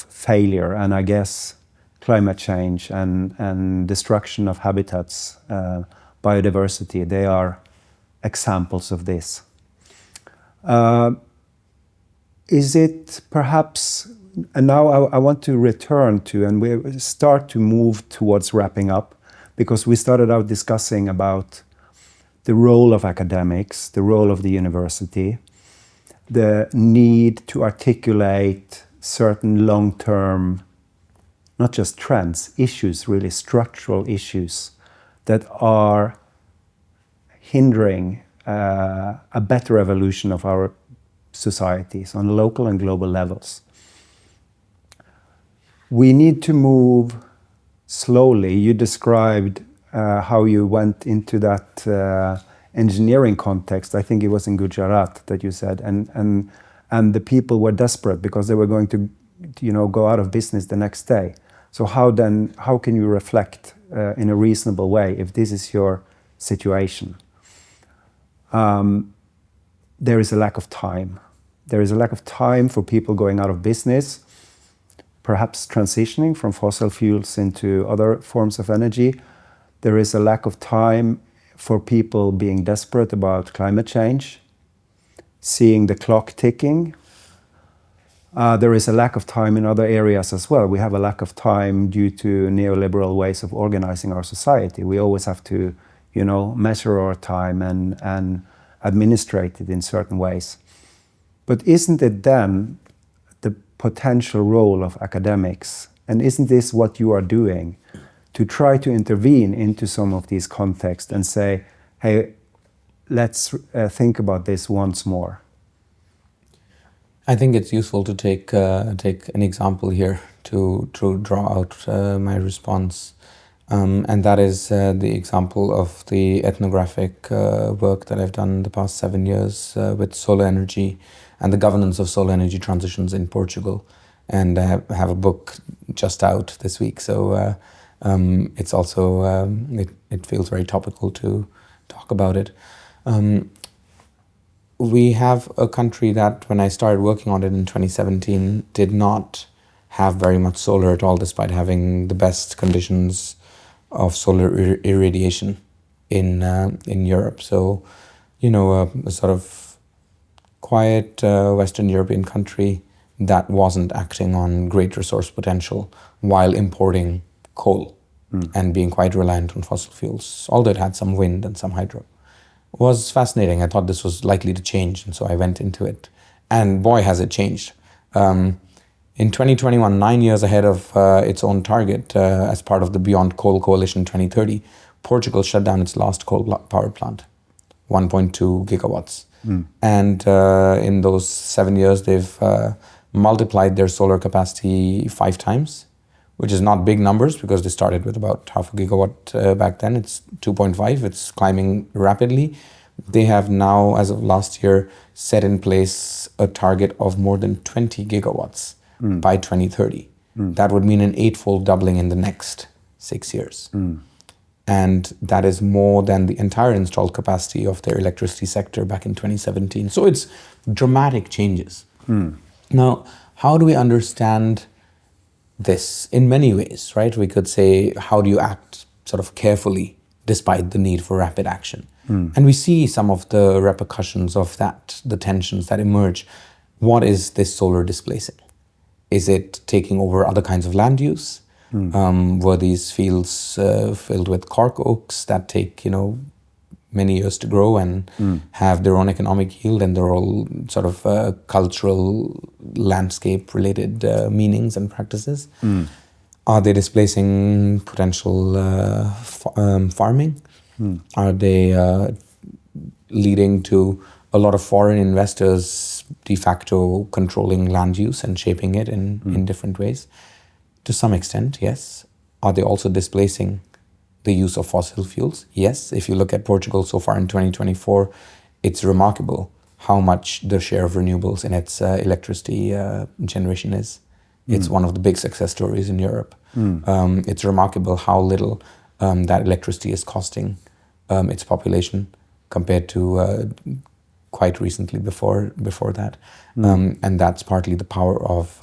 failure. And I guess climate change and destruction of habitats, biodiversity, they are examples of this. Is it perhaps, and now I want to return to, and we start to move towards wrapping up, because we started out discussing about the role of academics, the role of the university, the need to articulate certain long-term, not just trends, issues, really structural issues that are hindering a better evolution of our societies on local and global levels. We need to move slowly. You described how you went into that engineering context. I think it was in Gujarat that you said, and the people were desperate because they were going to, go out of business the next day. So how can you reflect in a reasonable way if this is your situation? There is a lack of time. There is a lack of time for people going out of business, perhaps transitioning from fossil fuels into other forms of energy. There is a lack of time for people being desperate about climate change, seeing the clock ticking. There is a lack of time in other areas as well. We have a lack of time due to neoliberal ways of organizing our society. We always have to, measure our time and administrate it in certain ways. But isn't it then the potential role of academics And isn't this what you are doing? To try to intervene into some of these contexts and say, hey, let's think about this once more. I think it's useful to take an example here to draw out my response. And that is the example of the ethnographic work that I've done the past 7 years with solar energy and the governance of solar energy transitions in Portugal. And I have a book just out this week, so it's also, it feels very topical to talk about it. We have a country that, when I started working on it in 2017, did not have very much solar at all, despite having the best conditions of solar irradiation in Europe. So, you know, a sort of quiet Western European country that wasn't acting on great resource potential while importing coal and being quite reliant on fossil fuels, although it had some wind and some hydro. Was fascinating. I thought this was likely to change, and so I went into it. And boy, has it changed. In 2021, 9 years ahead of its own target, as part of the Beyond Coal Coalition 2030, Portugal shut down its last coal power plant, 1.2 gigawatts. And in those 7 years, they've multiplied their solar capacity 5 times, which is not big numbers because they started with about half a gigawatt back then. It's 2.5, it's climbing rapidly. They have now, as of last year, set in place a target of more than 20 gigawatts by 2030. That would mean an 8-fold doubling in the next 6 years. And that is more than the entire installed capacity of their electricity sector back in 2017. So it's dramatic changes. Now, how do we understand this? In many ways, right? We could say, how do you act sort of carefully despite the need for rapid action? And we see some of the repercussions of that, the tensions that emerge. What is this solar displacing? Is it taking over other kinds of land use? Were these fields filled with cork oaks that take, you know, many years to grow and have their own economic yield, and they're all sort of cultural, landscape-related meanings and practices? Are they displacing potential farming? Are they leading to a lot of foreign investors de facto controlling land use and shaping it in different ways? To some extent, yes. Are they also displacing the use of fossil fuels? Yes. If you look at Portugal so far in 2024, it's remarkable how much the share of renewables in its electricity generation is. It's one of the big success stories in Europe. It's remarkable how little that electricity is costing its population compared to quite recently before that. And that's partly the power of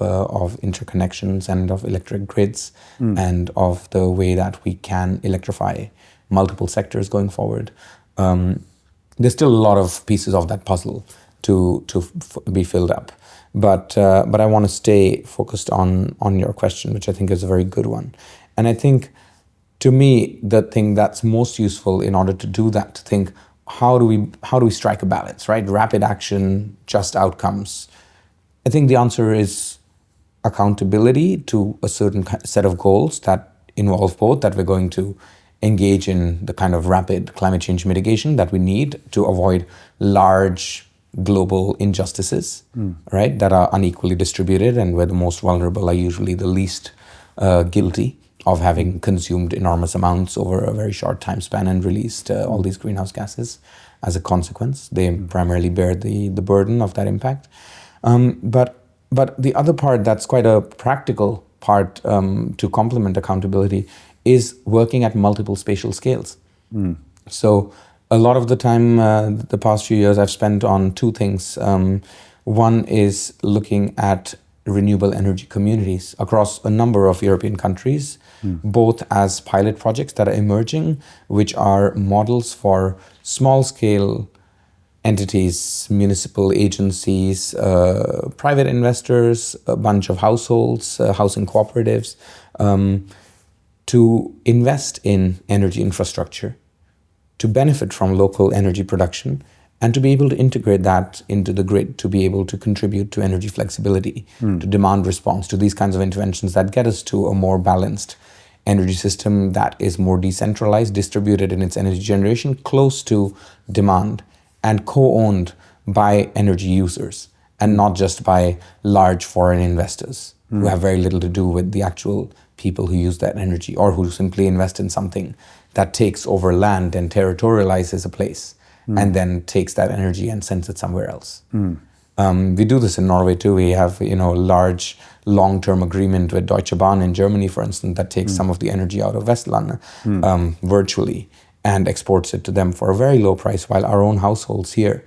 interconnections and of electric grids and of the way that we can electrify multiple sectors going forward. There's still a lot of pieces of that puzzle to be filled up. But I want to stay focused on your question, which I think is a very good one. And I think, to me, the thing that's most useful in order to do that, to think, how do we strike a balance, right? Rapid action, just outcomes. I think the answer is accountability to a certain set of goals that involve both, that we're going to engage in the kind of rapid climate change mitigation that we need to avoid large global injustices, right, that are unequally distributed and where the most vulnerable are usually the least guilty of having consumed enormous amounts over a very short time span and released all these greenhouse gases as a consequence. They primarily bear the burden of that impact. But the other part that's quite a practical part to complement accountability is working at multiple spatial scales. So a lot of the time, the past few years, I've spent on two things. One is looking at renewable energy communities across a number of European countries, both as pilot projects that are emerging, which are models for small-scale entities, municipal agencies, private investors, a bunch of households, housing cooperatives, to invest in energy infrastructure, to benefit from local energy production, and to be able to integrate that into the grid, to be able to contribute to energy flexibility, to demand response, to these kinds of interventions that get us to a more balanced energy system that is more decentralized, distributed in its energy generation, close to demand, and co-owned by energy users, and not just by large foreign investors who have very little to do with the actual people who use that energy, or who simply invest in something that takes over land and territorializes a place and then takes that energy and sends it somewhere else. We do this in Norway too. We have, a large long-term agreement with Deutsche Bahn in Germany, for instance, that takes some of the energy out of Vestland virtually and exports it to them for a very low price, while our own households here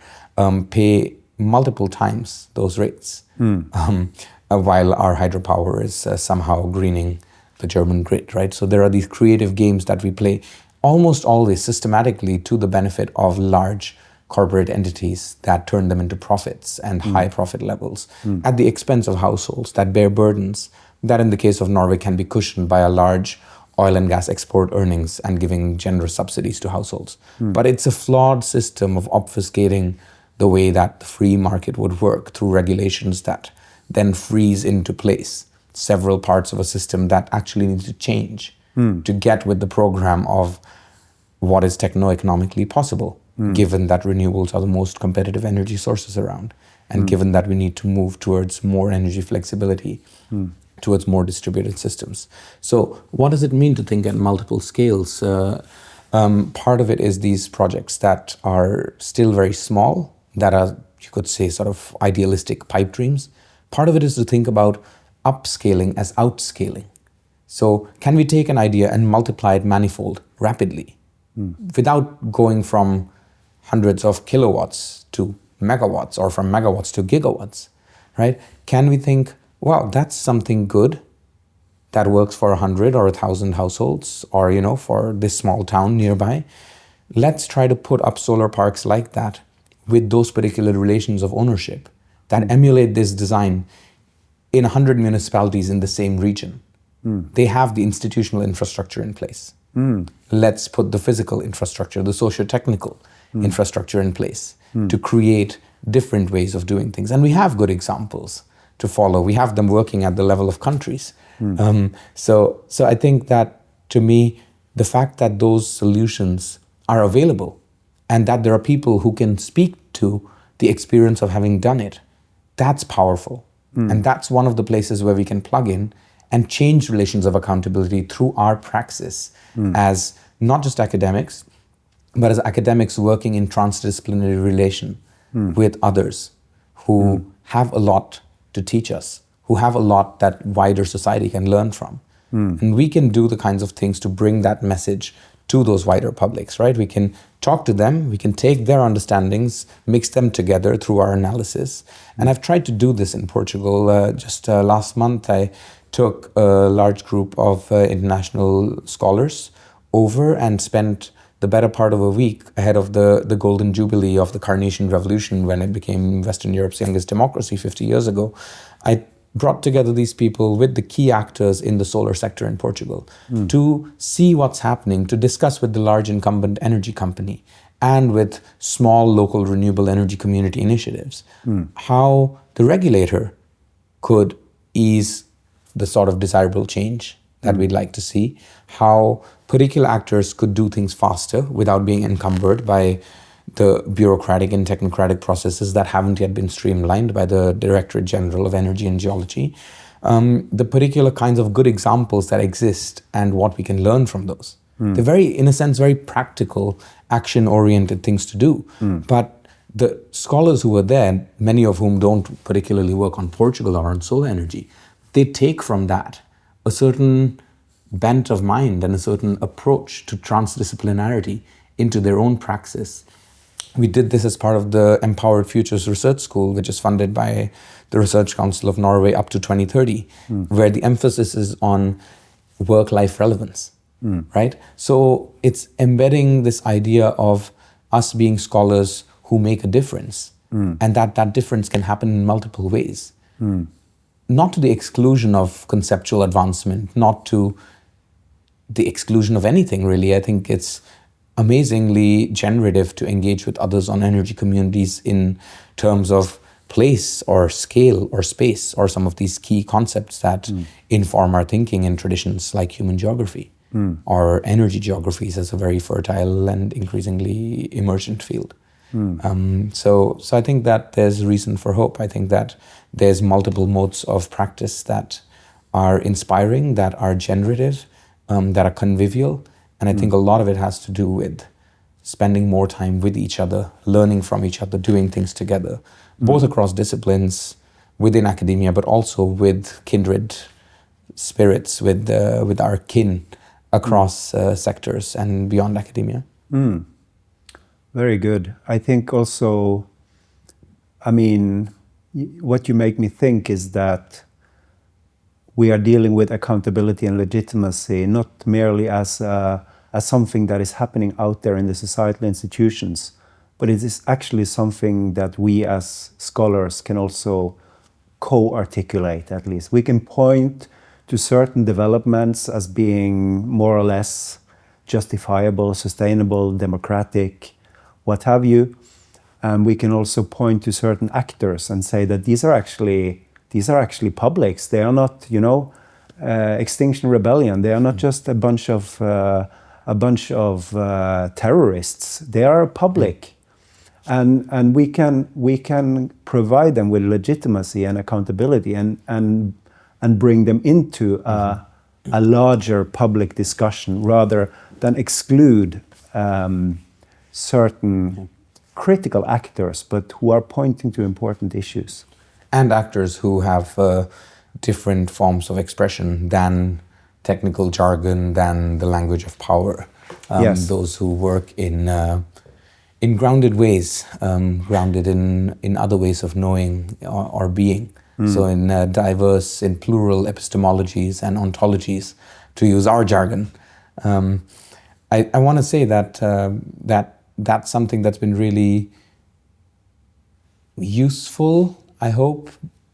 pay multiple times those rates, while our hydropower is somehow greening the German grid, right? So there are these creative games that we play almost always systematically to the benefit of large corporate entities that turn them into profits and high profit levels at the expense of households that bear burdens that in the case of Norway can be cushioned by a large oil and gas export earnings and giving generous subsidies to households. But it's a flawed system of obfuscating the way that the free market would work through regulations that then freeze into place several parts of a system that actually need to change to get with the program of what is techno-economically possible, given that renewables are the most competitive energy sources around, and given that we need to move towards more energy flexibility, towards more distributed systems. So what does it mean to think at multiple scales? Part of it is these projects that are still very small, that are, you could say, sort of idealistic pipe dreams. Part of it is to think about upscaling as outscaling. So can we take an idea and multiply it manifold rapidly without going from hundreds of kilowatts to megawatts, or from megawatts to gigawatts, right? Can we think, wow, that's something good that works for 100 or 1,000 households, or, for this small town nearby. Let's try to put up solar parks like that with those particular relations of ownership that emulate this design in 100 municipalities in the same region. They have the institutional infrastructure in place. Let's put the physical infrastructure, the socio-technical infrastructure in place to create different ways of doing things. And we have good examples to follow. We have them working at the level of countries. So I think that, to me, the fact that those solutions are available and that there are people who can speak to the experience of having done it, that's powerful. And that's one of the places where we can plug in and change relations of accountability through our praxis as not just academics, but as academics working in transdisciplinary relation with others who have a lot to teach us, who have a lot that wider society can learn from. And we can do the kinds of things to bring that message to those wider publics, right? We can talk to them, we can take their understandings, mix them together through our analysis. And I've tried to do this in Portugal. Just last month, I took a large group of international scholars over and spent the better part of a week ahead of the golden jubilee of the Carnation Revolution, when it became Western Europe's youngest democracy 50 years ago. I brought together these people with the key actors in the solar sector in Portugal to see what's happening, to discuss with the large incumbent energy company and with small local renewable energy community initiatives how the regulator could ease the sort of desirable change that we'd like to see, how particular actors could do things faster without being encumbered by the bureaucratic and technocratic processes that haven't yet been streamlined by the Directorate General of Energy and Geology, the particular kinds of good examples that exist and what we can learn from those. They're very, in a sense, very practical, action-oriented things to do. But the scholars who were there, many of whom don't particularly work on Portugal or on solar energy, they take from that a certain bent of mind and a certain approach to transdisciplinarity into their own praxis. We did this as part of the Empowered Futures Research School, which is funded by the Research Council of Norway up to 2030, where the emphasis is on work-life relevance, right? So it's embedding this idea of us being scholars who make a difference, and that difference can happen in multiple ways. Not to the exclusion of conceptual advancement, not to the exclusion of anything, really. I think it's amazingly generative to engage with others on energy communities in terms of place or scale or space or some of these key concepts that inform our thinking in traditions like human geography or energy geographies as a very fertile and increasingly emergent field. So I think that there's reason for hope. I think that there's multiple modes of practice that are inspiring, that are generative, that are convivial. And I think a lot of it has to do with spending more time with each other, learning from each other, doing things together, both across disciplines, within academia, but also with kindred spirits, with our kin across sectors and beyond academia. Very good. I think also, I mean, what you make me think is that we are dealing with accountability and legitimacy, not merely as something that is happening out there in the societal institutions, but it is actually something that we as scholars can also co-articulate, at least. We can point to certain developments as being more or less justifiable, sustainable, democratic, what have you. And we can also point to certain actors and say that these are actually publics. They are not, Extinction Rebellion. They are not just a bunch of terrorists. They are public, and we can provide them with legitimacy and accountability, and bring them into a larger public discussion rather than exclude certain critical actors, but who are pointing to important issues. And actors who have different forms of expression than technical jargon, than the language of power. Yes. Those who work in grounded ways, grounded in other ways of knowing or being. So in diverse, in plural epistemologies and ontologies, to use our jargon. I want to say that that's something that's been really useful, I hope.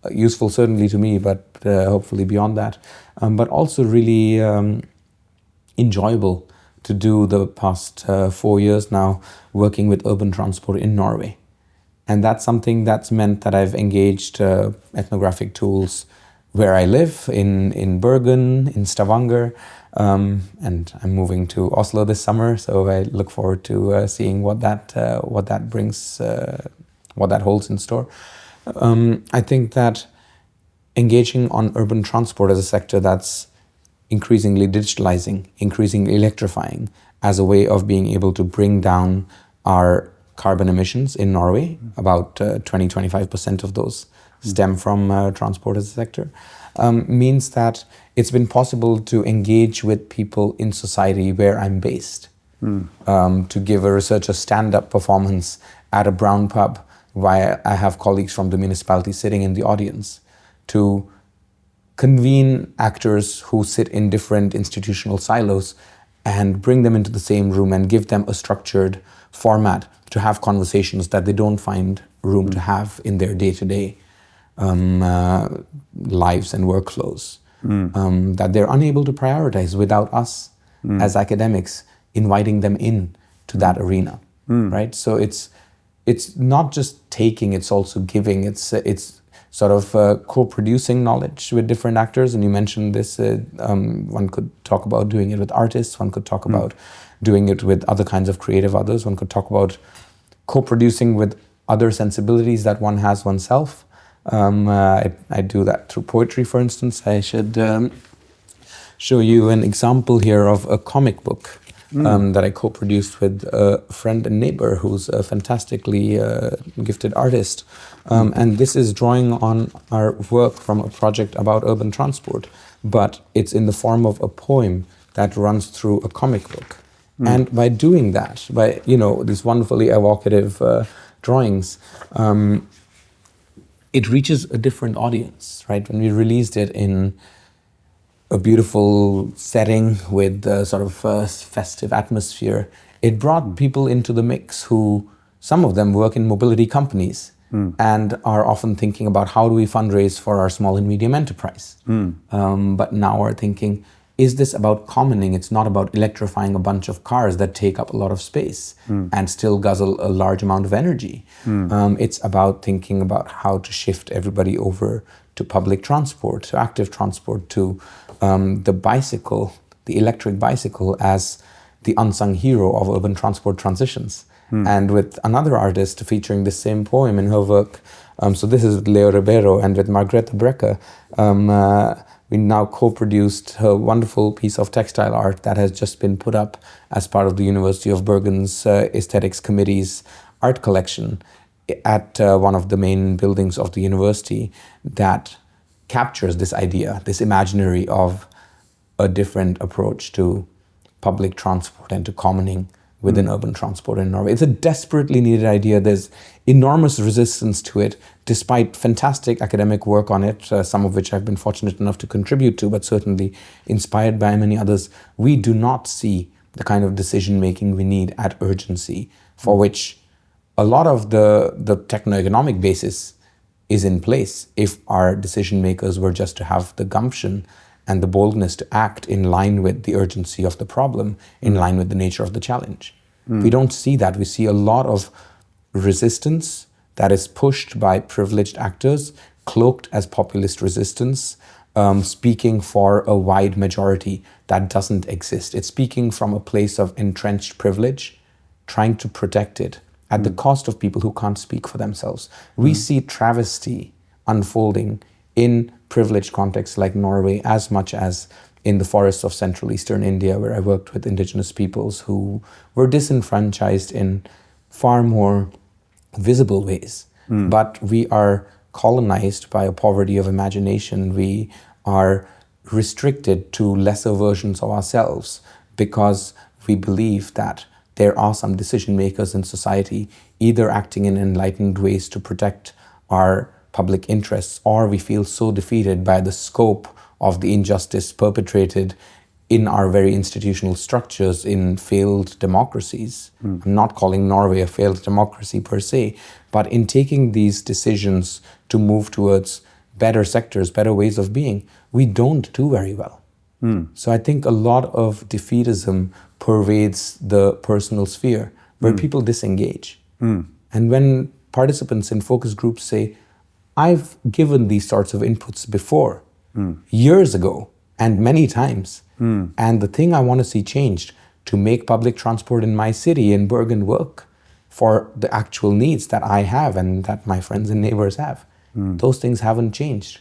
Useful certainly to me, but hopefully beyond that. But also really enjoyable to do the past 4 years now, working with urban transport in Norway. And that's something that's meant that I've engaged ethnographic tools where I live, in Bergen, in Stavanger, and I'm moving to Oslo this summer, so I look forward to seeing what that brings, what that holds in store. I think that engaging on urban transport as a sector that's increasingly digitalizing, increasingly electrifying, as a way of being able to bring down our carbon emissions in Norway, about 20-25% of those stem from transport as a sector, means that it's been possible to engage with people in society where I'm based, to give a researcher stand-up performance at a brown pub, while I have colleagues from the municipality sitting in the audience, to convene actors who sit in different institutional silos and bring them into the same room and give them a structured format to have conversations that they don't find room to have in their day-to-day lives and workflows, that they're unable to prioritize without us as academics inviting them in to that arena, right? So it's not just taking, it's also giving. It's sort of co-producing knowledge with different actors. And you mentioned this, one could talk about doing it with artists, one could talk about doing it with other kinds of creative others, one could talk about co-producing with other sensibilities that one has oneself. I do that through poetry, for instance. I should show you an example here of a comic book that I co-produced with a friend and neighbor who's a fantastically gifted artist. And this is drawing on our work from a project about urban transport, but it's in the form of a poem that runs through a comic book. And by doing that, by these wonderfully evocative drawings, it reaches a different audience, right? When we released it in a beautiful setting with a sort of festive atmosphere, it brought people into the mix who, some of them work in mobility companies and are often thinking about how do we fundraise for our small and medium enterprise. But now are thinking, is this about commoning? It's not about electrifying a bunch of cars that take up a lot of space and still guzzle a large amount of energy. It's about thinking about how to shift everybody over to public transport, to active transport, to the bicycle, the electric bicycle as the unsung hero of urban transport transitions. And with another artist featuring the same poem in her work, so this is with Leo Ribeiro and with Margrethe Brekke, we now co-produced a wonderful piece of textile art that has just been put up as part of the University of Bergen's Aesthetics Committee's art collection at one of the main buildings of the university that captures this idea, this imaginary of a different approach to public transport and to commoning within urban transport in Norway. It's a desperately needed idea. There's enormous resistance to it, despite fantastic academic work on it, some of which I've been fortunate enough to contribute to, but certainly inspired by many others. We do not see the kind of decision-making we need at urgency, for which a lot of the techno-economic basis is in place if our decision-makers were just to have the gumption and the boldness to act in line with the urgency of the problem, in line with the nature of the challenge. We don't see that. We see a lot of resistance that is pushed by privileged actors, cloaked as populist resistance, speaking for a wide majority that doesn't exist. It's speaking from a place of entrenched privilege, trying to protect it at the cost of people who can't speak for themselves. We see travesty unfolding in privileged contexts like Norway as much as in the forests of Central Eastern India, where I worked with indigenous peoples who were disenfranchised in far more visible ways. But we are colonized by a poverty of imagination. We are restricted to lesser versions of ourselves because we believe that there are some decision makers in society either acting in enlightened ways to protect our public interests, or we feel so defeated by the scope of the injustice perpetrated in our very institutional structures in failed democracies. I'm not calling Norway a failed democracy per se, but in taking these decisions to move towards better sectors, better ways of being, we don't do very well. So I think a lot of defeatism pervades the personal sphere where people disengage. And when participants in focus groups say, I've given these sorts of inputs before, years ago, and many times. And the thing I want to see changed to make public transport in my city, in Bergen, work for the actual needs that I have and that my friends and neighbors have. Those things haven't changed.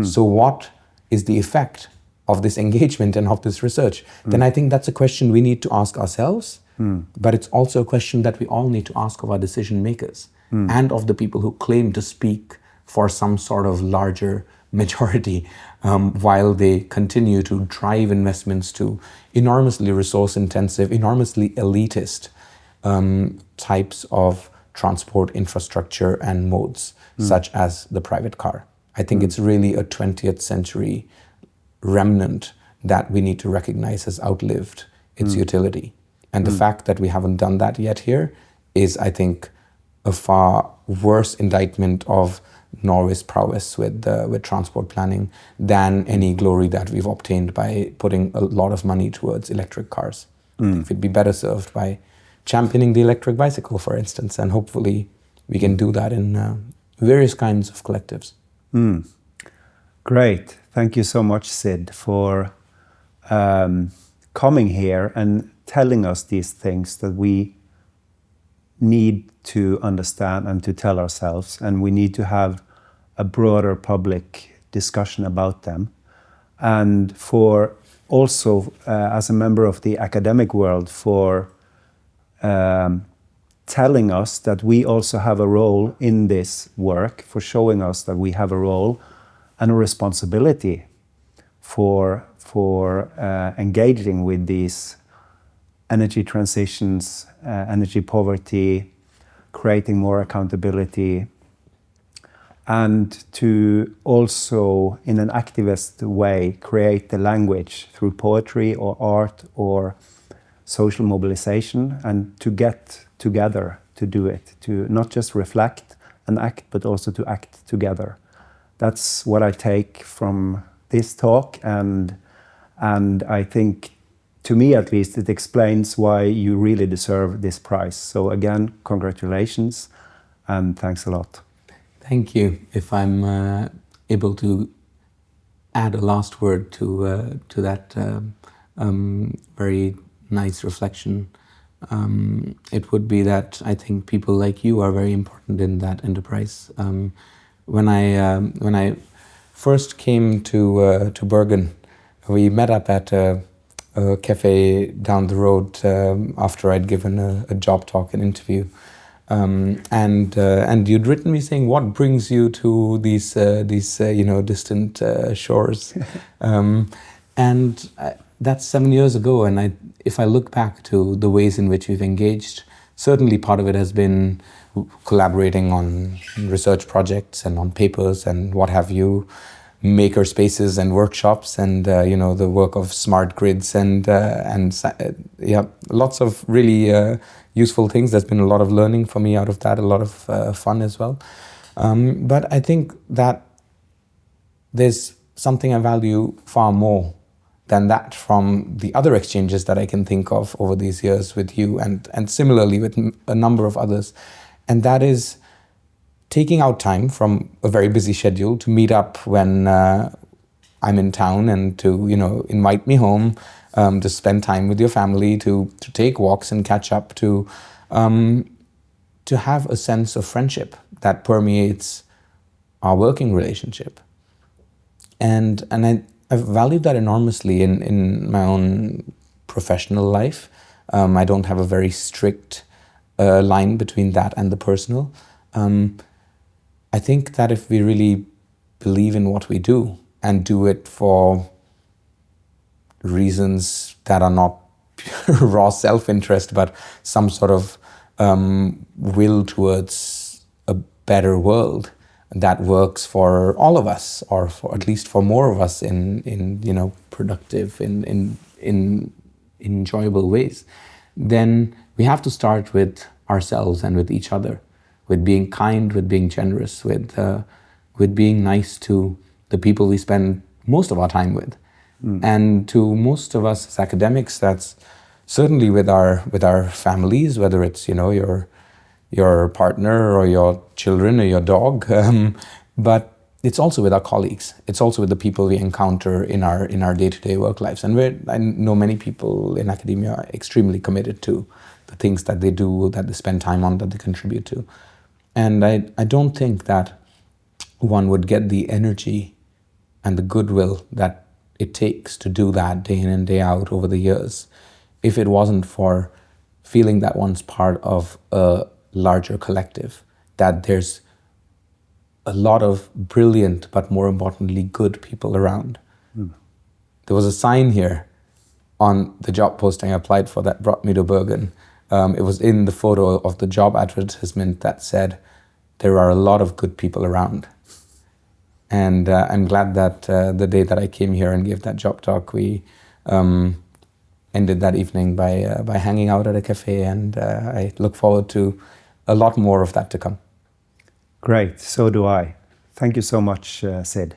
So what is the effect of this engagement and of this research? Then I think that's a question we need to ask ourselves, but it's also a question that we all need to ask of our decision makers and of the people who claim to speak for some sort of larger majority while they continue to drive investments to enormously resource intensive, enormously elitist types of transport infrastructure and modes, such as the private car. I think it's really a 20th century remnant that we need to recognize has outlived its utility. And the fact that we haven't done that yet here is, I think, a far worse indictment of Norway's prowess with transport planning than any glory that we've obtained by putting a lot of money towards electric cars. If it'd be better served by championing the electric bicycle, for instance, and hopefully we can do that in various kinds of collectives. Great. Thank you so much, Sid, for coming here and telling us these things that we need to understand and to tell ourselves, and we need to have a broader public discussion about them. And for also, as a member of the academic world, for telling us that we also have a role in this work, for showing us that we have a role and a responsibility for engaging with these energy transitions, energy poverty, creating more accountability, and to also, in an activist way, create the language through poetry or art or social mobilization, and to get together to do it, to not just reflect and act, but also to act together. That's what I take from this talk, and And I think, to me at least, it explains why you really deserve this prize. So again, congratulations and thanks a lot. Thank you. If I'm able to add a last word to that very nice reflection, it would be that I think people like you are very important in that enterprise. When I first came to Bergen, we met up at a cafe down the road after I'd given a job talk, an interview, and you'd written me saying, "What brings you to these distant shores?" And that's 7 years ago, and if I look back to the ways in which we've engaged, certainly part of it has been collaborating on research projects and on papers and what have you, maker spaces and workshops, and the work of smart grids and lots of really useful things. There's been a lot of learning for me out of that, a lot of fun as well. But I think that there's something I value far more than that from the other exchanges that I can think of over these years with you and similarly with a number of others. And that is taking out time from a very busy schedule to meet up when I'm in town and to, invite me home, to spend time with your family, to take walks and catch up, to have a sense of friendship that permeates our working relationship. And I've valued that enormously in my own professional life. I don't have a very strict line between that and the personal. I think that if we really believe in what we do and do it for reasons that are not pure raw self-interest, but some sort of will towards a better world that works for all of us, or for at least for more of us in productive, in enjoyable ways, then we have to start with ourselves and with each other, with being kind, with being generous, with being nice to the people we spend most of our time with. And to most of us as academics, that's certainly with our families, whether it's your partner or your children or your dog, but it's also with our colleagues. It's also with the people we encounter in our day-to-day work lives. And I know many people in academia are extremely committed to the things that they do, that they spend time on, that they contribute to. And I don't think that one would get the energy and the goodwill that it takes to do that day in and day out over the years if it wasn't for feeling that one's part of a larger collective, that there's a lot of brilliant, but more importantly, good people around. There was a sign here on the job posting I applied for that brought me to Bergen. It was in the photo of the job advertisement that said, "There are a lot of good people around." And I'm glad that the day that I came here and gave that job talk, we ended that evening by hanging out at a cafe, and I look forward to a lot more of that to come. Great, so do I. Thank you so much, Sid.